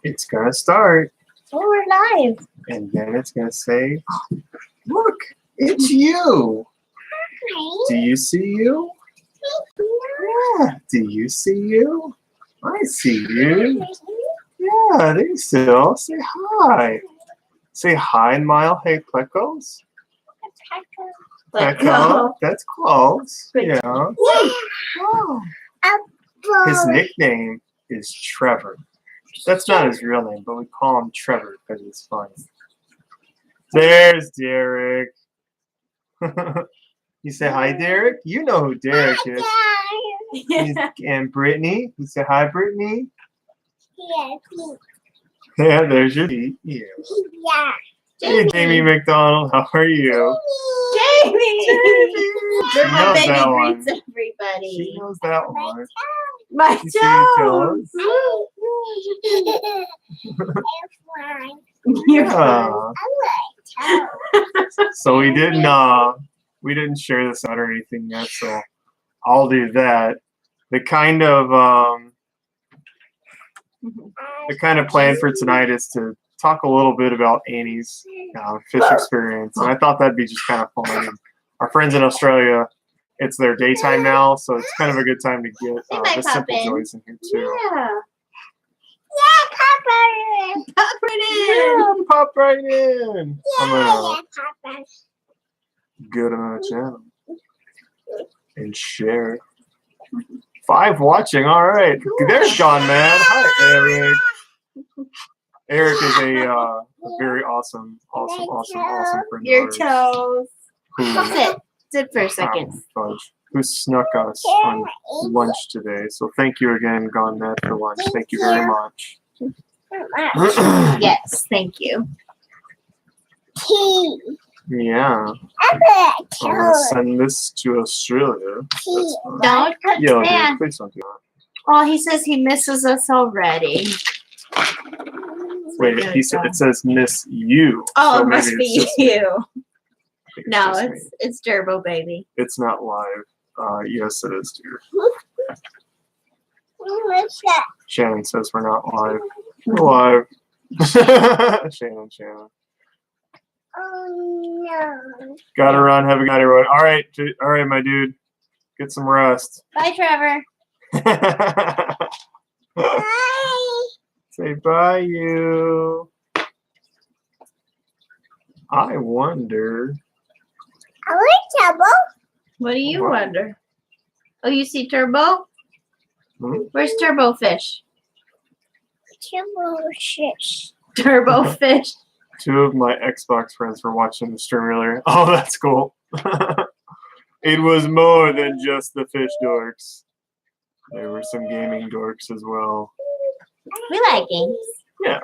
It's gonna start, Oh, we're live. and then it's gonna say, "Look, it's you. Do you see you? Yeah. Do you see you? I see you. Yeah, there you still. Say hi. Say hi, Mile. Hey, Plecos. Pleco. That's close. Yeah. Oh. His nickname is Trevor. That's not his real name, but we call him Trevor because it's funny. There's Derek. You say hi, Derek? You know who Derek is. And Brittany. You say hi, Brittany? Yeah, there's your feet. Yeah. Hey, Jamie McDonald. How are you? Jamie! knows Baby that one. greets everybody. She knows that one. My You see your toes! You're Yeah. So we didn't share this out or anything yet, so I'll do that. The kind of plan for tonight is to talk a little bit about Annie's fish experience, and I thought that'd be just kind of fun. And our friends in Australia, it's their daytime now, so it's kind of a good time to get the simple joys in here too. Yeah. Pop right Yeah, pop right in. I'm gonna go to my channel and share. 5 watching. All right, there's John, man. Hi, Eric. Eric is a very awesome friend Your of ours. toes. Who, Sit for a second. fudge, who snuck us on lunch today. So thank you again, Gone Mad, for lunch. Thank you very much. Yes, thank you. Yeah. I'm gonna send this to Australia. That's fine. Don't cut Yo, Stan. dude, please don't do that. Oh, he says he misses us already. Wait, he said it says miss you. Oh, so it must maybe be it's just me. you. I think No, just me. it's Turbo Baby. It's not live. Yes, it is, dear. Shannon says we're not live. We're live. Shannon. Oh no. Gotta run. Have a good night, everyone. All right, my dude. Get some rest. Bye, Trevor. Bye. Say bye, you. I wonder. I like trouble. What do you What? wonder? Oh, you see Turbo? Hmm? Where's Turbo Fish? Trouble shish. Turbo Fish. 2 of my Xbox friends were watching the stream earlier. Oh, that's cool. It was more than just the fish dorks. There were some gaming dorks as well. We like games. Yeah.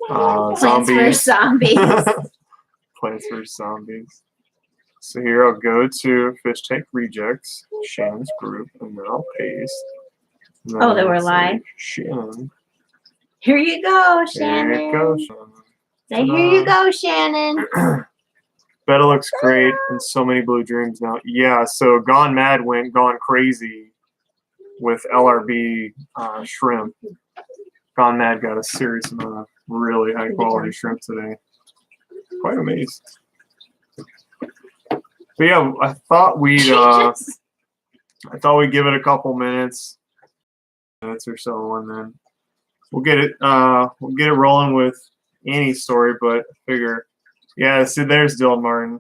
Plants Zombies. vs. Zombies. Plants vs. Zombies. So here I'll go to Fish Tank Rejects, Shannon's group, and then I'll paste. And then Oh, they I'll were say live? Shannon. Here you go, There Shannon. you go, Shannon. Say, here you go, Shannon. Betta looks great and so many blue dreams now. Yeah, so Gone Mad went gone crazy with LRB shrimp. Gone Mad got a serious amount of really high quality shrimp today. Quite amazed. But yeah, I thought we'd give it a couple minutes or so, and then we'll get it rolling with Annie's story. But I figure, yeah, see, there's Dylan Martin.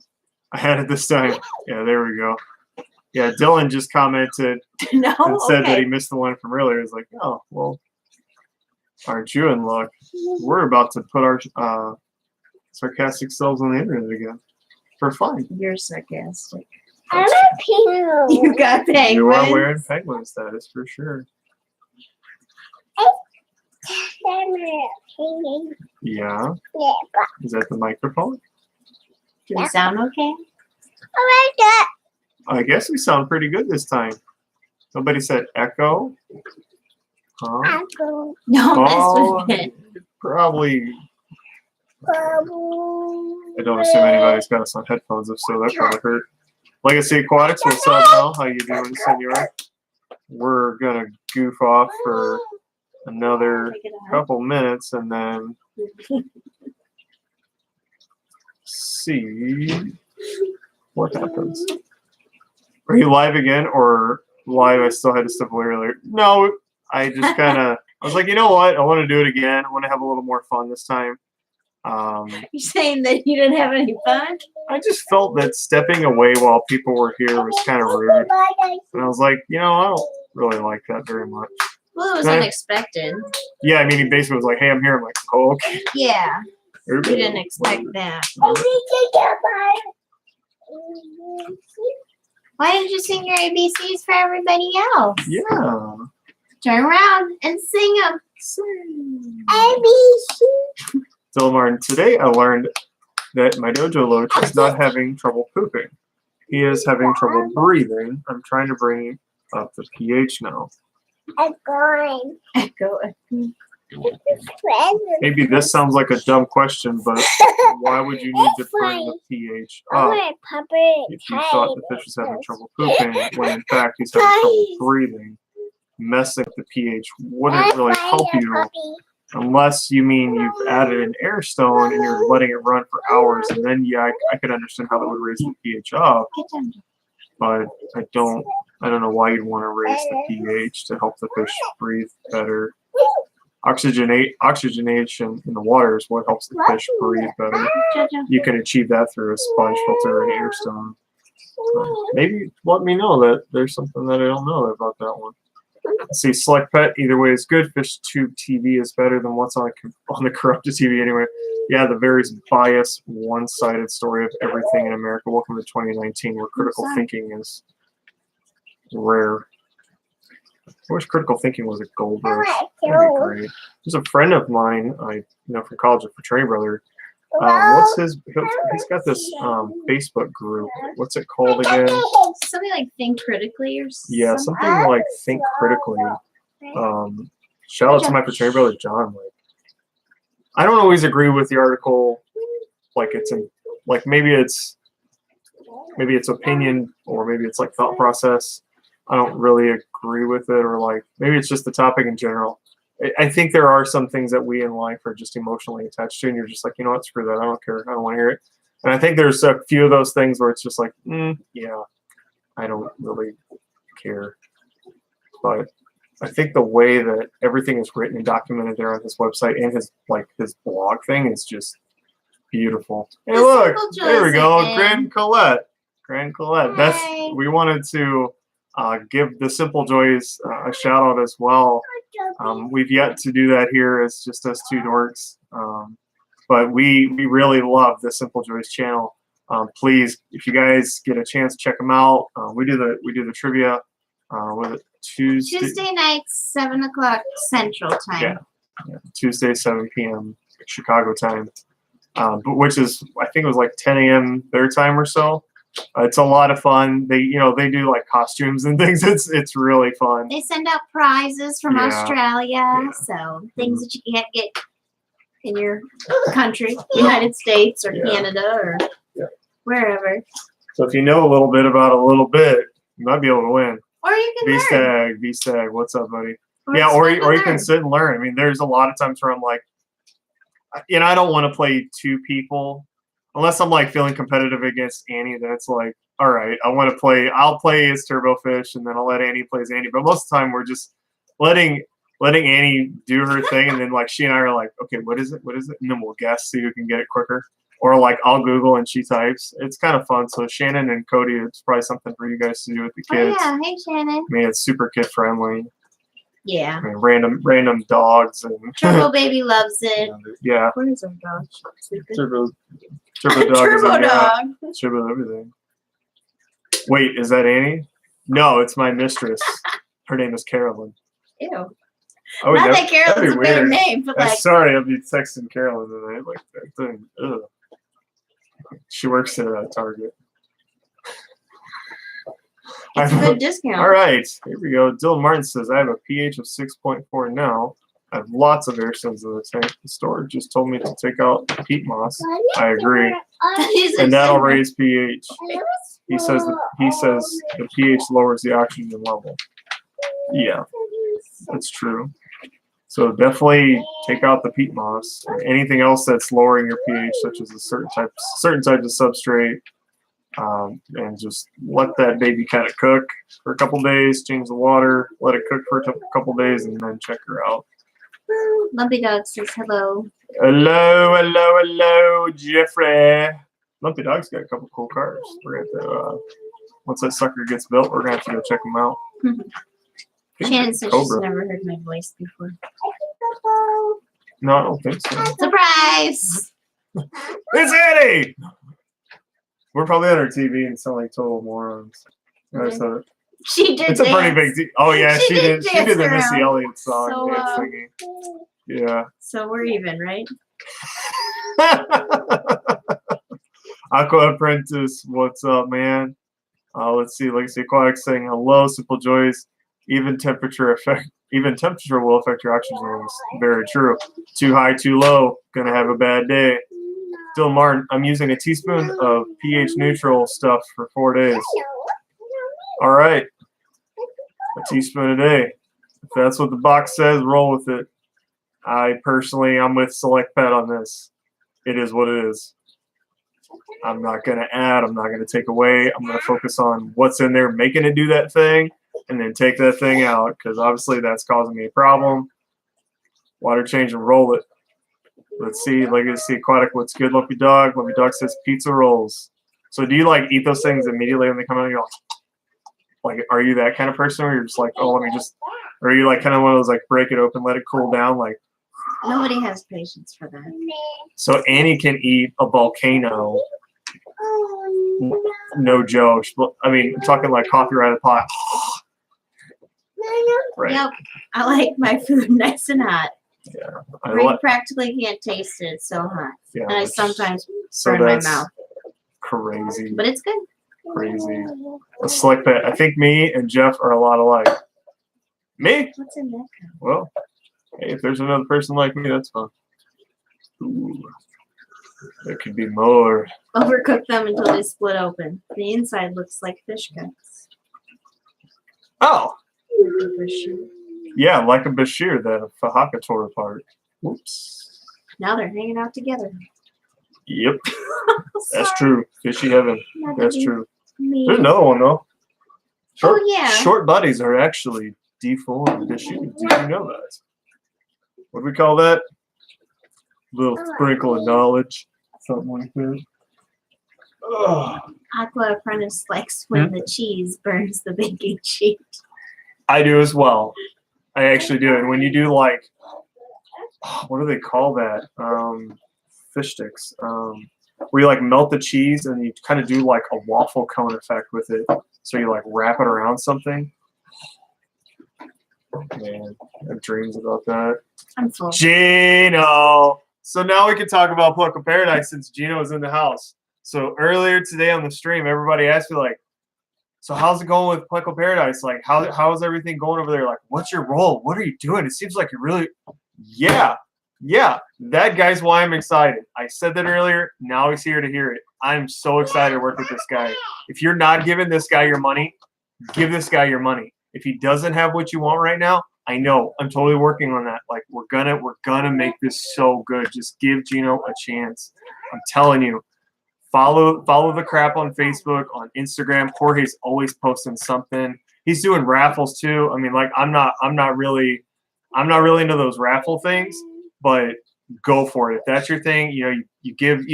I had it this time. Yeah, there we go. Yeah, Dylan just commented No, and said that he okay. missed the one from earlier. He's like, oh, well, aren't you in luck? We're about to put our sarcastic selves on the internet again for fun. You're sarcastic. I'm a penguin. You got penguins. You are wearing penguin status for sure. I'm a penguin. Yeah. Yeah, but Is that the microphone? Do we sound okay? I like that. I guess we sound pretty good this time. Somebody said echo. Huh? Apple. Don't Oh, mess with it. probably. Bubble. I don't assume anybody's got us on headphones. If so, that probably hurt. Legacy Aquatics, what's up, Mel? How you doing, senor? We're gonna goof off for another Take it out. couple minutes and then see what happens. Are you live again or live? I still had to step away earlier. No, I just kind of, I was like, you know what? I want to do it again. I want to have a little more fun this time. You're saying that you didn't have any fun? I just felt that stepping away while people were here was kind of rude. And I was like, you know, I don't really like that very much. Well, it was Right. unexpected. Yeah, I mean, he basically was like, hey, I'm here. I'm like, oh, okay. Yeah, we Oops. didn't expect that. Why didn't you sing your ABCs for everybody else? Yeah. Turn around and sing them. Dylan Martin, today I learned that my Dojo Loach is not having trouble pooping. He is having trouble breathing. I'm trying to bring up the pH now. I'm going. Go. Maybe this sounds like a dumb question, but why would you need to bring the pH I up want a puppet. if you thought the fish was having trouble pooping when in fact he's having trouble breathing? Messing with the pH wouldn't really help you unless you mean you've added an air stone and you're letting it run for hours, and then yeah, I could understand how that would raise the pH up, Get down. but I don't know why you'd want to raise the pH to help the fish breathe better. Oxygenation in the water is what helps the fish breathe better. Jojo. You can achieve that through a sponge filter and air stone. Maybe let me know that there's something that I don't know about that one. Let's see, Select Pet, either way is good. Fish Tube TV is better than what's on the corrupted TV anyway. Yeah, the very biased, one-sided story of everything in America. Welcome to 2019, where critical thinking is rare. I wish critical thinking was a gold rush. That'd be great. There's a friend of mine, I know from college, a fraternity brother. What's his? He's got this Facebook group. What's it called again? Something like Think Critically or something. Yeah, something like Think Critically. Shout out to my fraternity brother John. Like, I don't always agree with the article. Like it's in, like maybe it's opinion or maybe it's like thought process. I don't really agree with it, or like maybe it's just the topic in general. I think there are some things that we in life are just emotionally attached to, and you're just like, you know what, screw that. I don't care. I don't want to hear it. And I think there's a few of those things where it's just like, yeah, I don't really care. But I think the way that everything is written and documented there on his website and his blog thing is just beautiful. Hey, The look, Simple there we Joys go, again. Grand Colette. That's Hi. we wanted to give the Simple Joys a shout out as well. We've yet to do that here as just us two dorks, but we really love the Simple Joys channel. Please, if you guys get a chance, check them out. We do the trivia. Was it Tuesday nights, 7:00 Central Time. Yeah, Tuesday 7 p.m. Chicago time, but which is I think it was like 10 a.m. their time or so. It's a lot of fun. They do like costumes and things. It's really fun. They send out prizes from Yeah. Australia, Yeah. so things that you can't get in your country, United States or Yeah. Canada or Yeah. wherever. So if you know a little bit about a little bit, you might be able to win. Or you can learn. V-Stag, what's up, buddy? Or Yeah, it's or fun to you can learn. sit and learn. I mean, there's a lot of times where I'm like, I don't want to play two people unless I'm like feeling competitive against Annie. Then it's like, all right, I'll play as Turbofish, and then I'll let Annie play as Annie. But most of the time, we're just letting Annie do her thing, and then like she and I are like, okay, what is it? And then we'll guess, see who can get it quicker. Or like I'll Google and she types. It's kind of fun. So Shannon and Cody, it's probably something for you guys to do with the kids. Oh, yeah. Hey, Shannon. I mean, it's super kid friendly. Yeah. I mean, random dogs and Turbo Baby loves it. yeah. Where is our dog? Sleeping? Turbo dog is Turbo in, yeah, dog. Turbo everything. Wait, is that Annie? No, it's my mistress. Her name is Carolyn. Ew. Oh, Not that'd that Carolyn's be a better weird. name, but like, Sorry, I'll be texting Carolyn tonight. Like that thing. Ugh. She works at Target. it's a good discount. All right, here we go. Dylan Martin says, I have a pH of 6.4 now. I have lots of air stones in the tank. The store just told me to take out peat moss. I agree. And that'll raise pH. He says the pH lowers the oxygen level. Yeah, that's true. So definitely take out the peat moss or anything else that's lowering your pH, such as a certain types of substrate, and just let that baby kind of cook for a couple days. Change the water, let it cook for a couple days, and then check her out. Lumpy Dog says hello. Hello, Jeffrey. Lumpy Dog's got a couple cool cars. We're gonna have to, once that sucker gets built, we're gonna have to go check them out. Shannon says she's never heard my voice before. No, I don't think so. Surprise! It's Annie! We're probably on our TV and sound like total morons. She did. It's a pretty big deal. Oh yeah, she did. She did the dance Missy around. Elliott song. So, dance singing. Yeah. So we're even, right? Aqua Apprentice, what's up, man? Let's see. Legacy Aquatic saying hello. Simple Joys. Even temperature will affect your oxygen levels. Very true. Too high, too low. Gonna have a bad day. Dylan Martin, I'm using a teaspoon of pH neutral stuff for 4 days. All right. A teaspoon a day. If that's what the box says, roll with it. I'm with Select Pet on this. It is what it is. I'm not going to add. I'm not going to take away. I'm going to focus on what's in there, making it do that thing, and then take that thing out because obviously that's causing me a problem. Water change and roll it. Let's see. Legacy Aquatic, what's good, Lumpy Dog? Lumpy Dog says pizza rolls. So do you like eat those things immediately when they come out? You go, like, are you that kind of person, or you're just like, oh, let me just, or are you like kind of one of those like break it open, let it cool down, like? Nobody has patience for that. So Annie can eat a volcano. No joke. I mean, I'm talking like coffee right out of the pot. Right. Yep. I like my food nice and hot. Yeah. Where you practically can't taste it. It's so hot. Yeah, And I sometimes so burn my that's mouth. crazy. But it's good. Crazy. A Select Pet. I think me and Jeff are a lot alike. Me? What's in that cup? Well, hey, if there's another person like me, that's fine. Ooh. There could be more. Overcook them until they split open. The inside looks like fish guts. Oh, For sure. yeah, like a Bashir, the Fahaka tore apart. Whoops. Now they're hanging out together. Yep, that's true. Fishy heaven. Not to That's be true. mean. There's another one, though. Short, yeah. Short buddies are actually deformed Bashir. Did you know that? What do we call that? Little sprinkle of knowledge. Something like that. Ugh. Aqua Apprentice likes when the cheese burns the baking sheet. I do as well. I actually do. And when you do like, what do they call that? Fish sticks. Where you like melt the cheese and you kind of do like a waffle cone effect with it. So you like wrap it around something. Man, I have dreams about that. I'm full. Gino. So now we can talk about Puckle Paradise since Gino is in the house. So earlier today on the stream, everybody asked me like, so how's it going with Puckle Paradise? Like, how is everything going over there? Like, what's your role? What are you doing? It seems like you're really, yeah. That guy's why I'm excited. I said that earlier. Now he's here to hear it. I'm so excited to work with this guy. If you're not giving this guy your money, give this guy your money. If he doesn't have what you want right now, I know. I'm totally working on that. Like, we're gonna make this so good. Just give Gino a chance. I'm telling you. Follow the crap on Facebook, on Instagram. Jorge's always posting something. He's doing raffles too. I mean, like I'm not really into those raffle things, but go for it. If that's your thing, you give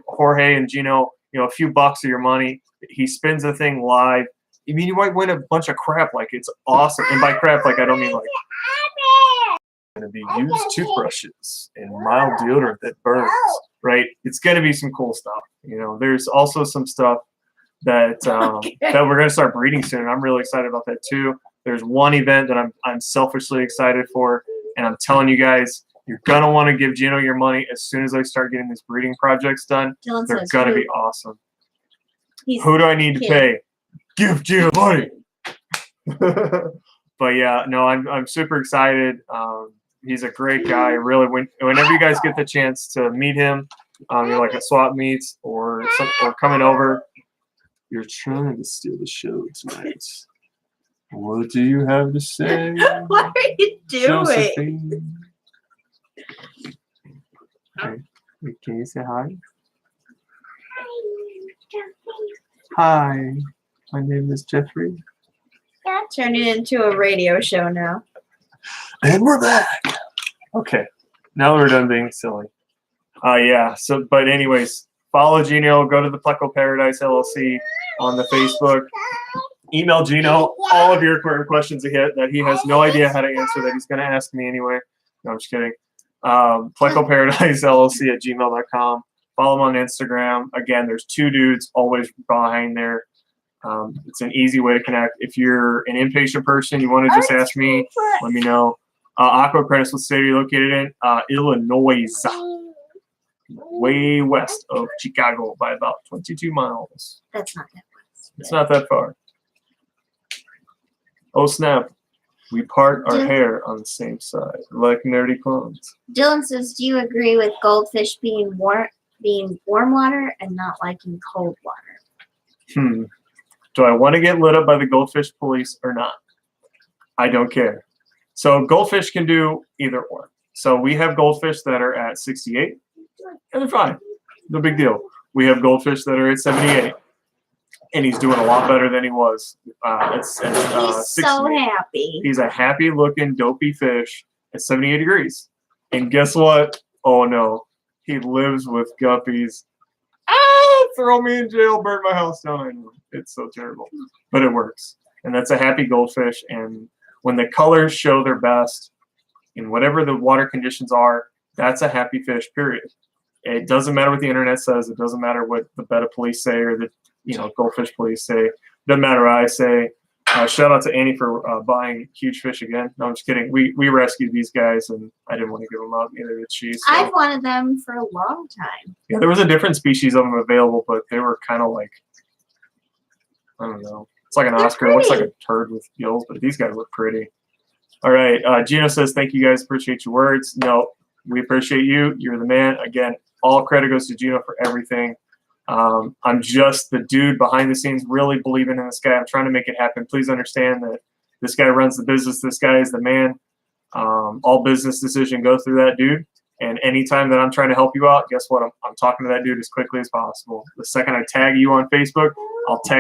Jorge and Gino, a few bucks of your money. He spins the thing live. I mean, you might win a bunch of crap. Like, it's awesome. And by crap, like, I don't mean like going to be used toothbrushes and mild deodorant that burns, right? It's going to be some cool stuff. There's also some stuff that that we're going to start breeding soon. I'm really excited about that too. There's one event that I'm selfishly excited for, and I'm telling you guys, you're going to want to give Gino your money as soon as I start getting these breeding projects done. Dylan They're says, going to be awesome. Who do I need to pay? Give Gino money. But yeah, no, I'm super excited. He's a great guy. Really, whenever you guys get the chance to meet him, like at swap meets or coming over, you're trying to steal the show tonight. What do you have to say? What are you doing? Josephine? Okay. Can you say hi? Hi. My name is Jeffrey. Turn it into a radio show now. And we're back. Okay. Now we're done being silly. Yeah. So, but anyways, follow Gino. Go to the Pleco Paradise LLC on the Facebook. Email Gino all of your questions that he has no idea how to answer that he's going to ask me anyway. No, I'm just kidding. Pleco Paradise LLC at gmail.com. Follow him on Instagram. Again, there's 2 dudes always behind there. It's an easy way to connect. If you're an impatient person, you want to just ask me, let me know. Aqua Apprentice, what state are you located in? Illinois. Way west of Chicago by about 22 miles. That's not that much. It's not that far. Oh, snap. We part our hair on the same side, like nerdy clones. Dylan says, do you agree with goldfish being warm water and not liking cold water? Do I want to get lit up by the goldfish police or not? I don't care. So goldfish can do either or. So we have goldfish that are at 68, and they're fine. No big deal. We have goldfish that are at 78, and he's doing a lot better than he was. He's so happy. He's a happy-looking, dopey fish at 78 degrees. And guess what? Oh, no. He lives with guppies. Throw me in jail, burn my house down. I know. It's so terrible. But it works. And that's a happy goldfish. And when the colors show their best in whatever the water conditions are, that's a happy fish, period. It doesn't matter what the internet says. It doesn't matter what the Betta police say or the goldfish police say. Doesn't matter what I say. Shout out to Annie for buying huge fish again. No, I'm just kidding. We rescued these guys, and I didn't want to give them up. Neither did she. So. I've wanted them for a long time. Yeah, there was a different species of them available, but they were kind of like, I don't know. It's like an Oscar. It looks like a turd with gills, but these guys look pretty. All right. Gino says, thank you guys. Appreciate your words. No, we appreciate you. You're the man. Again, all credit goes to Gino for everything. I'm just the dude behind the scenes really believing in this guy. I'm trying to make it happen. Please understand that this guy runs the business. This guy is the man. All business decision goes through that dude. And anytime that I'm trying to help you out, guess what? I'm talking to that dude as quickly as possible. The second I tag you on Facebook,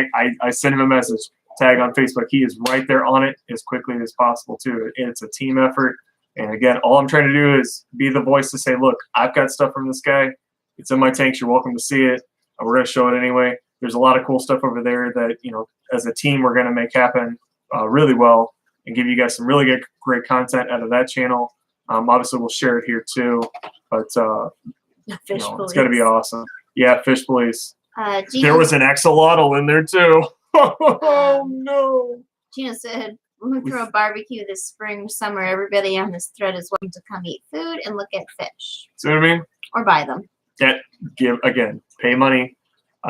I send him a message, tag on Facebook. He is right there on it as quickly as possible too. It's a team effort. And again, all I'm trying to do is be the voice to say, look, I've got stuff from this guy. It's in my tanks. You're welcome to see it. We're going to show it anyway. There's a lot of cool stuff over there that, as a team, we're going to make happen really well and give you guys some really great content out of that channel. Obviously, we'll share it here too, but it's going to be awesome. Yeah, Fish Police. There was an axolotl in there too. Oh, no. Gina said, when we throw a barbecue this spring or summer, everybody on this thread is welcome to come eat food and look at fish. See what I mean? Or buy them. Pay money.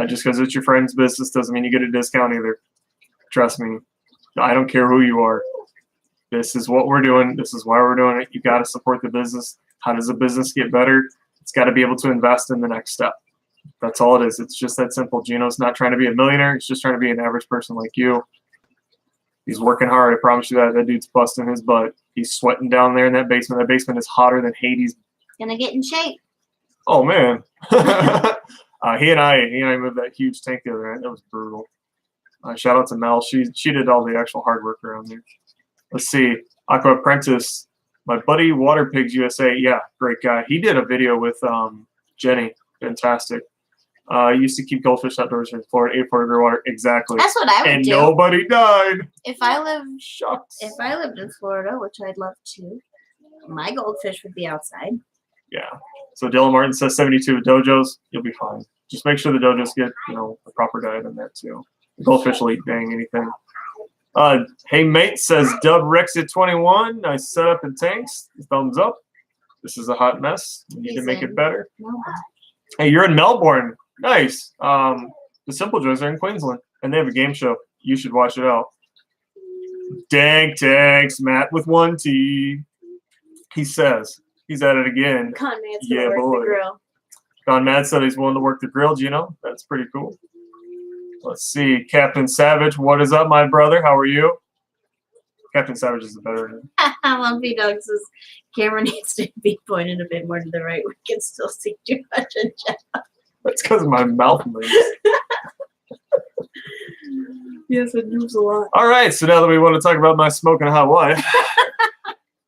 Just because it's your friend's business doesn't mean you get a discount either. Trust me. I don't care who you are. This is what we're doing. This is why we're doing it. You got to support the business. How does a business get better? It's got to be able to invest in the next step. That's all it is. It's just that simple. Gino's not trying to be a millionaire. He's just trying to be an average person like you. He's working hard. I promise you that. That dude's busting his butt. He's sweating down there in that basement. That basement is hotter than Hades. Gonna get in shape. Oh, man. He and I moved that huge tank the other night. That was brutal. Shout out to Mel. She did all the actual hard work around there. Let's see. Aqua Apprentice. My buddy Water Pigs USA. Yeah, great guy. He did a video with Jenny. Fantastic. Used to keep goldfish outdoors in Florida, 8 degree water. Exactly. That's what I would and do. And nobody died. If I lived in Florida, which I'd love to, my goldfish would be outside. Yeah. So Dylan Martin says 72 dojos. You'll be fine. Just make sure the dojos get the proper diet in that too. The goldfish will eat dang anything. Hey mate says Dub Rex at 21. Nice setup in tanks. Thumbs up. This is a hot mess. We need to make it better. Hey, you're in Melbourne. Nice. The Simple Joys are in Queensland, and they have a game show. You should watch it out. Dank tanks, Matt with 1 T. He says he's at it again. Con Mad's gonna work the grill. Con Mad said he's willing to work the grill. Gino, that's pretty cool. Let's see, Captain Savage. What is up, my brother? How are you? Captain Savage is the better. Lumpy Dog says camera needs to be pointed a bit more to the right. We can still see too much of Jeff. That's because my mouth moves. Yes, it moves a lot. All right, so now that we want to talk about my smoking hot wife,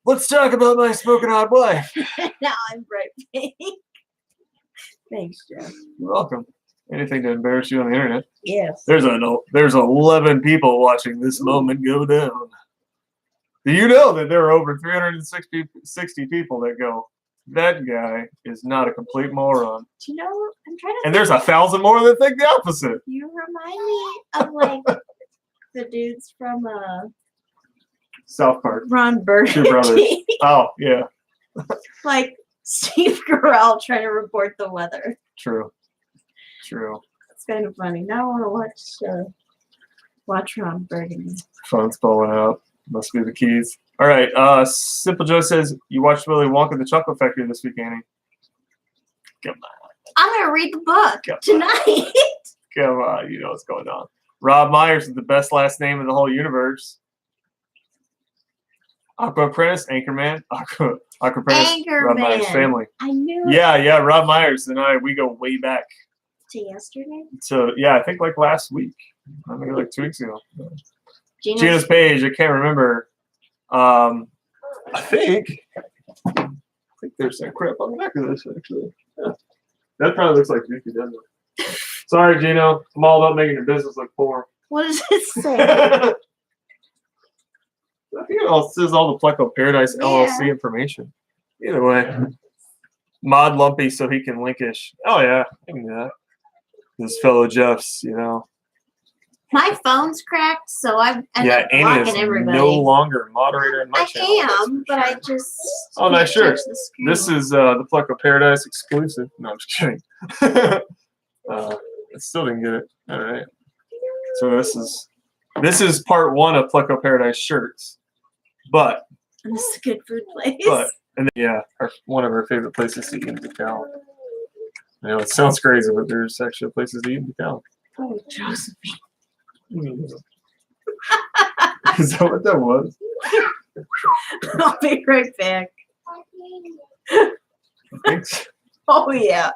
let's talk about my smoking hot wife. Now I'm bright pink. Thanks, Jeff. You're welcome. Anything to embarrass you on the internet. Yes. There's 11 people watching this moment go down. Do you know that there are over 360 people that go, that guy is not a complete moron? Do you know? I'm trying to. And there's 1,000 more that think the opposite. You remind me of like the dudes from South Park. Ron Two brothers. Burgundy. Oh, yeah. Like Steve Carell trying to report the weather. True. True. It's kind of funny. Now I want to watch Ron Burgundy. Phone's blowing out. Must be the keys. All right. Simple Joe says, you watched Willy Wonka the Chocolate Factory this week, Annie. Come on. I'm gonna read the book Come on. tonight. Come on. You know what's going on. Rob Myers is the best last name in the whole universe. Aqua Apprentice, Anchorman, Aqua Apprentice, Rob Myers Anchorman. family. I knew it. Yeah. Rob Myers and I, we go way back. To yesterday. So, yeah, I think like last week. I think like 2 weeks ago. Gina's Gina's page, I can't remember. I think there's some crap on the back of this, actually. Yeah. That probably looks like Vicky, doesn't it? Sorry, Gino. I'm all about making your business look poor. What does it say? I think it all says all the Pleco Paradise LLC information. Either way. Mod Lumpy so he can linkish. Oh, yeah. I can do that. His fellow Jeffs, you know. My phone's cracked, so I'm Annie blocking is everybody. no longer moderator in my I channel. am, but I just Oh, nice can't shirt. touch the screen. This is the Pleco Paradise exclusive. No, I'm just kidding. I still didn't get it. All right. So this is part 1 of Pleco Paradise shirts. But This is a good food place. and then, yeah, one of our favorite places to eat in DeKalb. I know it sounds crazy, but there's actually places to eat in DeKalb. Oh, Josephine. Is that what that was? I'll be right back. Thanks. Oh yeah.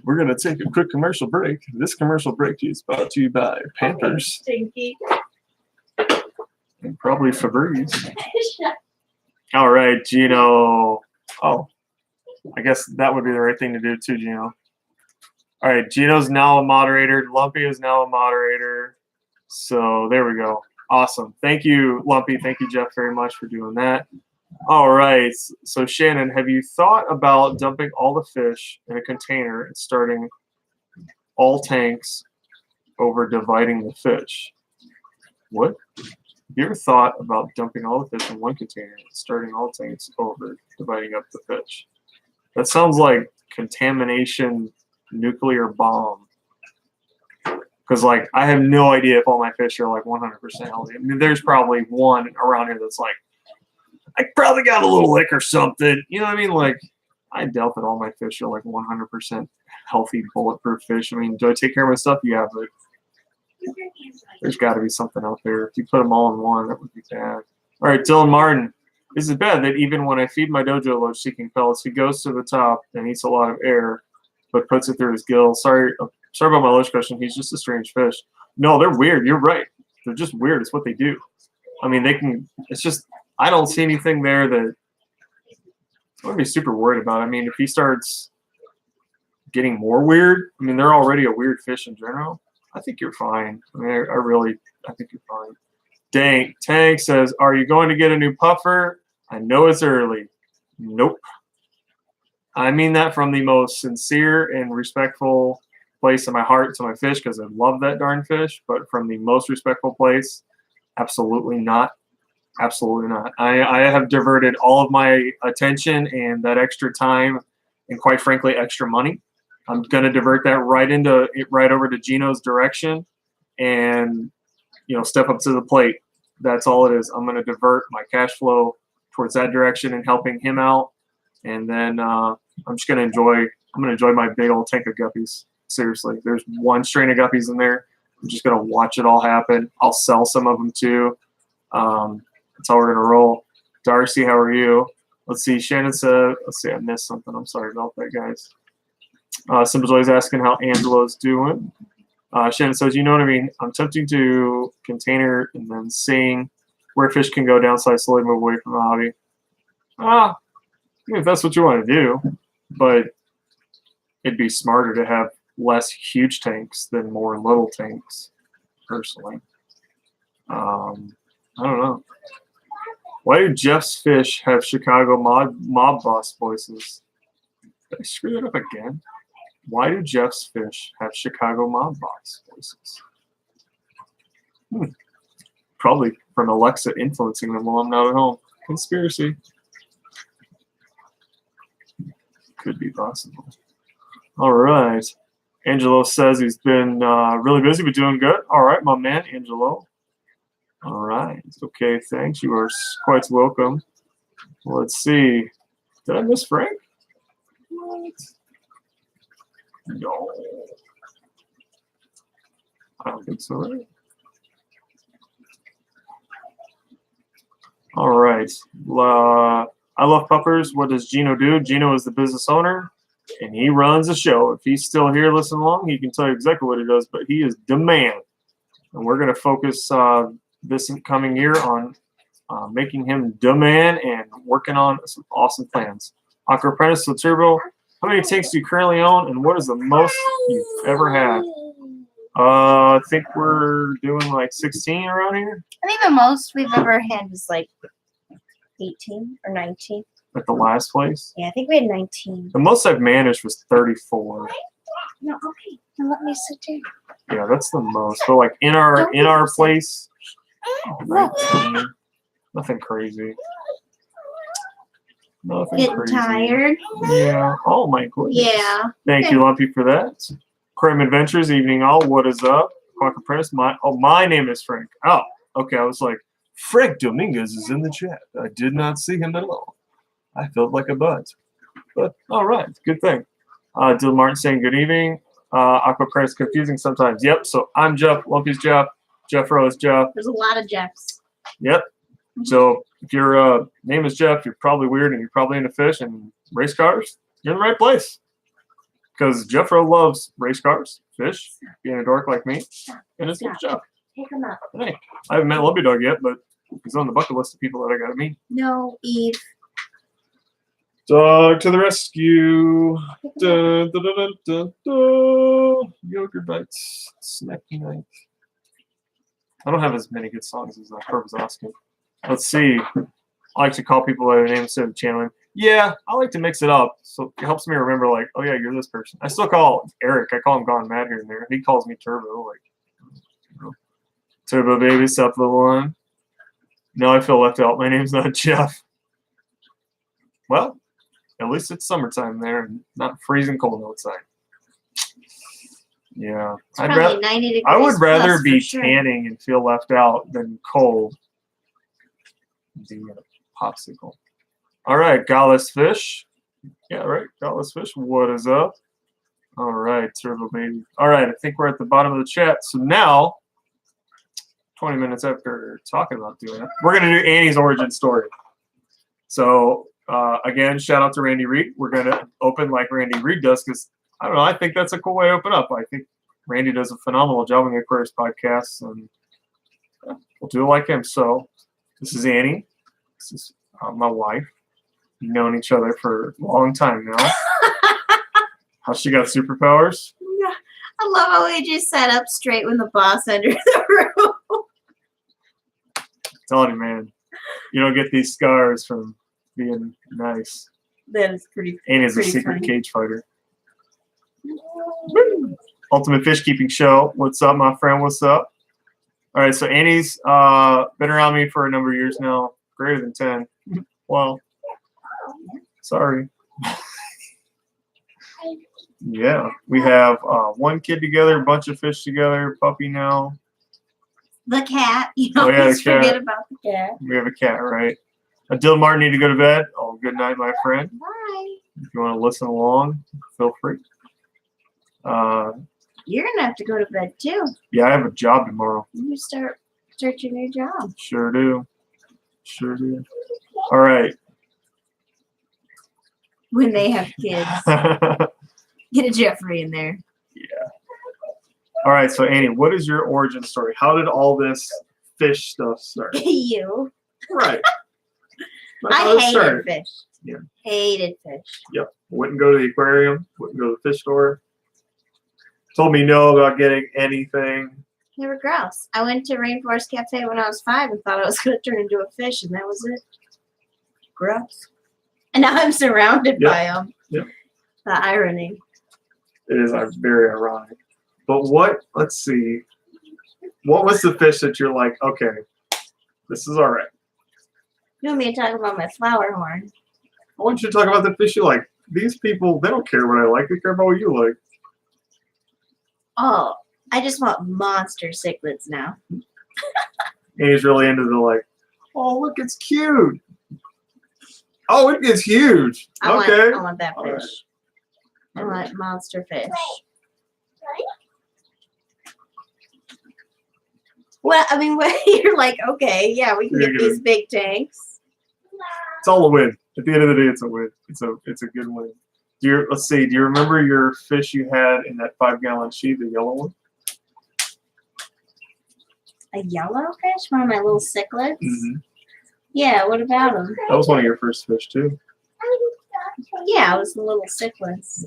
We're gonna take a quick commercial break. This commercial break is brought to you by Pampers Stinky. and probably Febreze. All right, Gino. Oh, I guess that would be the right thing to do too, Gino. All right, Gino's now a moderator. Lumpy is now a moderator. So there we go. Awesome. Thank you, Lumpy. Thank you, Jeff, very much for doing that. All right. So Shannon, have you thought about dumping all the fish in a container and starting all tanks over dividing the fish? What? Have you ever thought about dumping all the fish in one container and starting all tanks over dividing up the fish? That sounds like contamination, nuclear bomb. Because, like, I have no idea if all my fish are, like, 100% healthy. I mean, there's probably one around here that's, like, I probably got a little lick or something. You know what I mean? Like, I doubt that all my fish are, like, 100% healthy, bulletproof fish. I mean, do I take care of my stuff? Yeah, but there's got to be something out there. If you put them all in one, that would be bad. All right, Dylan Martin. Is it bad that even when I feed my dojo loach seeking pellets, he goes to the top and eats a lot of air, but puts it through his gills? Sorry about my loach question. He's just a strange fish. No, they're weird. You're right. They're just weird. It's what they do. I mean, they can. It's just I don't see anything there that I wouldn't be super worried about. I mean, if he starts getting more weird, I mean, they're already a weird fish in general. I think you're fine. I mean, I think you're fine. Dang. Tank says, are you going to get a new puffer? I know it's early. Nope. I mean that from the most sincere and respectful place in my heart to my fish, because I love that darn fish, but from the most respectful place, absolutely not. Absolutely not. I have diverted all of my attention and that extra time and, quite frankly, extra money. I'm going to divert that right over to Gino's direction and, step up to the plate. That's all it is. I'm going to divert my cash flow towards that direction and helping him out. And then I'm just going to enjoy my big old tank of guppies. Seriously, there's one strain of guppies in there I'm just gonna watch it all happen. I'll sell some of them too. That's how we're gonna roll. Darcy, how are you? Let's see. Shannon said, let's see, I missed something. I'm sorry about that, guys. Simple Joy's asking how Angela's doing. Shannon says, you know what I mean? I'm tempting to container and then seeing where fish can go down so I slowly move away from the hobby. If that's what you want to do, but it'd be smarter to have less huge tanks than more little tanks, personally. I don't know. Why do Jeff's fish have Chicago mob boss voices? Did I screw that up again? Why do Jeff's fish have Chicago mob boss voices? Probably from Alexa influencing them while I'm not at home. Conspiracy. Could be possible. All right. Angelo says he's been really busy, but doing good. All right, my man, Angelo. All right. Okay, thanks. You are quite welcome. Let's see. Did I miss Frank? What? No. I don't think so, right? All right. I love puppers. What does Gino do? Gino is the business owner, and he runs the show. If he's still here listening along, he can tell you exactly what he does, but he is the man. And we're going to focus this coming year on making him the man and working on some awesome plans. Aqua Apprentice to Turbo, how many tanks do you currently own, and what is the most you've ever had? I think we're doing like 16 around here. I think the most we've ever had was like 18 or 19. At the last place? Yeah, I think we had 19. The most I've managed was 34. No, okay. Now let me sit down. Yeah, that's the most. But like in our place, 19. Nothing crazy. Nothing Getting crazy. tired? Yeah. Oh my goodness. Yeah. Thank you, Lumpy, for that. Cram Adventures, evening all. What is up? Quack Apprentice. My name is Frank. Oh, okay. I was like, Frank Dominguez is in the chat. I did not see him at all. I felt like a butt. But all right, good thing. Dylan Martin saying good evening. Aqua Apprentice confusing sometimes. Yep. So I'm Jeff. Lumpy's Jeff. Jeff Rose Jeff. There's a lot of Jeffs. Yep. So if your name is Jeff, you're probably weird and you're probably into fish and race cars. You're in the right place. Because Jeffro loves race cars, fish, being a dork like me, and his name's Jeff. Take him up. Hey, I haven't met Lumpy Dog yet, but he's on the bucket list of people that I gotta meet. No, Eve. Dog to the rescue. Dun, dun, dun, dun, dun, dun. Yogurt bites. Snacky night. I don't have as many good songs as Herb was asking. Let's see. I like to call people by their name instead of channeling. Yeah, I like to mix it up. So it helps me remember, like, oh, yeah, you're this person. I still call Eric. I call him Gone Mad here and there. He calls me Turbo. Like, you know. Turbo Baby, Sup Little One. No, I feel left out. My name's not Jeff. Well, at least it's summertime there and not freezing cold outside. Yeah. It's probably 90 degrees. I would rather plus be for sure. tanning and feel left out than cold. The popsicle. All right, Gallus Fish. Yeah, right. Gallus Fish. What is up? All right, Turbo Baby. All right, I think we're at the bottom of the chat. So now, 20 minutes after talking about doing it, we're going to do Annie's origin story. So, again, shout out to Randy Reed. We're going to open like Randy Reed does because, I don't know, I think that's a cool way to open up. I think Randy does a phenomenal job on the Aquarius podcast, and we'll do it like him. So, this is Annie. This is my wife. We've known each other for a long time now. How she got superpowers? Yeah. I love how we just sat up straight when the boss entered the room. Telling you, man, you don't get these scars from being nice. That is pretty. Annie's a Pretty secret funny. cage fighter. Ultimate Fish Keeping Show. What's up, my friend? What's up? All right, so Annie's been around me for a number of years now, greater than 10. Well, sorry. Yeah, we have one kid together, a bunch of fish together, puppy now. The cat. You Oh, yeah, always the cat. forget about the cat. We have a cat, right? Dylan Martin need to go to bed. Oh, good night, my friend. Bye. If you want to listen along, feel free. You're gonna have to go to bed too. Yeah, I have a job tomorrow. You start searching your job. Sure do. Sure do. All right. When they have kids. Get a Jeffrey in there. All right, so Annie, what is your origin story? How did all this fish stuff start? You. Right. That's how I it hated started. fish. Yeah. Hated fish. Yep. Wouldn't go to the aquarium. Wouldn't go to the fish store. Told me no about getting anything. They were gross. I went to Rainforest Cafe when I was 5 and thought I was going to turn into a fish, and that was it. Gross. And now I'm surrounded Yep. by them. Yep. The irony. It is very ironic. But let's see. What was the fish that you're like, okay, this is all right? You want me to talk about my flower horn? I want you to talk about the fish you like. These people, they don't care what I like. They care about what you like. Oh, I just want monster cichlids now. Annie's really into the like, oh, look, it's cute. Oh, it gets huge. I Okay. want that All fish. right. I want monster fish. Well, I mean, you're like, okay, yeah, we can Yeah, get get these big tanks. It's all a win. At the end of the day, it's a win. It's a good win. Let's see. Do you remember your fish you had in that 5-gallon sheet, the yellow one? A yellow fish? One of my little cichlids? Mm-hmm. Yeah, what about them? That was one of your first fish too. Yeah, it was the little cichlids.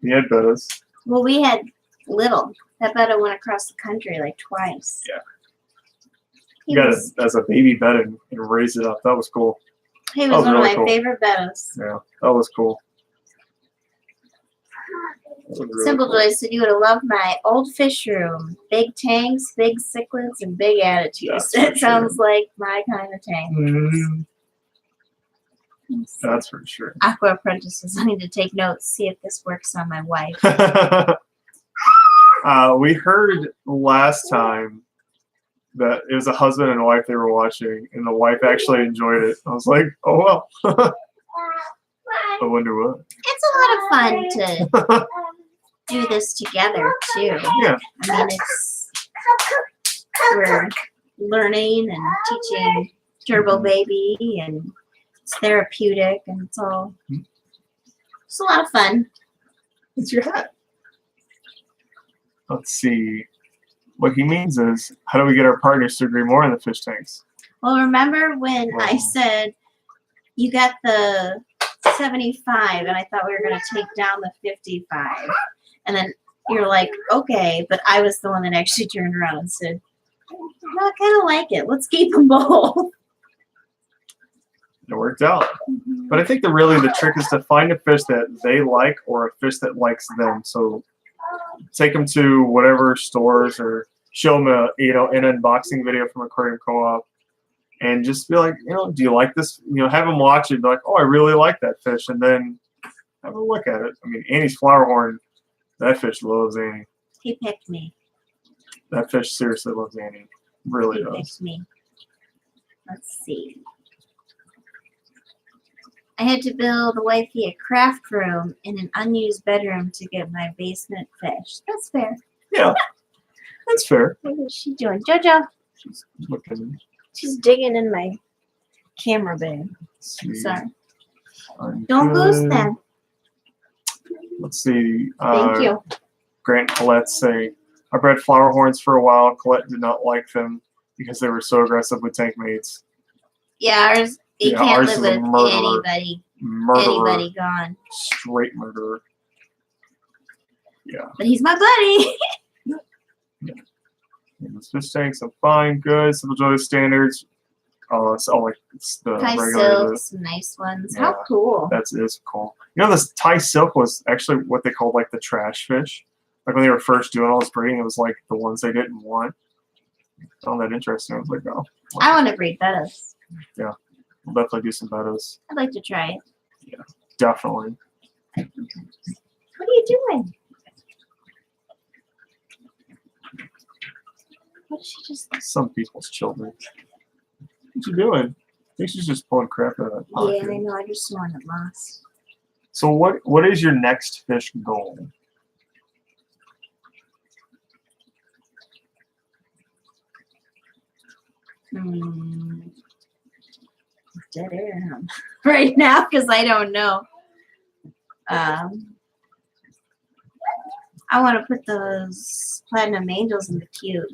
You had bettas. Well, we had little. That betta went across the country like twice. Yeah. He You got was, it as a baby betta and raised it up. That was cool. he that was was one really of my cool. favorite bettas. Yeah, that was cool. That was really Simple cool. Joy said you would have loved my old fish room. Big tanks, big cichlids, and big attitudes. That's for That sounds like my kind of tank. Mhm. That's for sure. Aqua apprentices. I need to take notes, see if this works on my wife. We heard last time that it was a husband and wife they were watching, and the wife actually enjoyed it. I was like, oh well. I wonder what. It's a lot of fun to do this together too. Yeah. I mean, we're learning and teaching Turbo Baby, and it's therapeutic, and it's a lot of fun. It's your hat. Let's see. What he means is, how do we get our partners to agree more on the fish tanks? Well, remember when I Wow. said you got the 75 and I thought we were going to take down the 55, and then you're like, okay, but I was the one that actually turned around and said, no, I kind of like it. Let's keep them both. It worked out. But I think the trick is to find a fish that they like or a fish that likes them. So take them to whatever stores or show them an unboxing video from Aquarium Co-op, and just be like, do you like this? Have them watch it and be like, oh, I really like that fish, and then have a look at it. I mean, Annie's flower horn, that fish loves Annie. He picked me. That fish seriously loves Annie. Really He does. picked me. Let's see. I had to build a wifey a craft room in an unused bedroom to get my basement fish. That's fair. Yeah, that's fair. What is she doing? JoJo, She's looking. she's digging in my camera bag. See. Sorry. I'm Don't lose good. them. Let's see. Thank you. Grant and Colette say, I bred flower horns for a while. Colette did not like them because they were so aggressive with tank mates. Yeah, ours, you Yeah, can't ours live is a with murderer. anybody Murderer. gone. Straight murderer. Yeah. But he's my buddy. And the fish tanks are fine, good. Simple Joy standards. Oh, it's the Thai regular. silks, some nice ones. Yeah. How cool. It's cool. This Thai silk was actually what they called like the trash fish. Like when they were first doing all this breeding, it was like the ones they didn't want. I found that interesting. I was like, oh, I want to breed bettas. we'll definitely do some bettas. I'd like to try it. Definitely. What are you doing? What did she just? Some people's children. What you doing? I think she's just pulling crap out of that Yeah, pocket. I know. I just want it lost. So what is your next fish goal? Dead air right now because I don't know. I want to put those platinum angels in the cube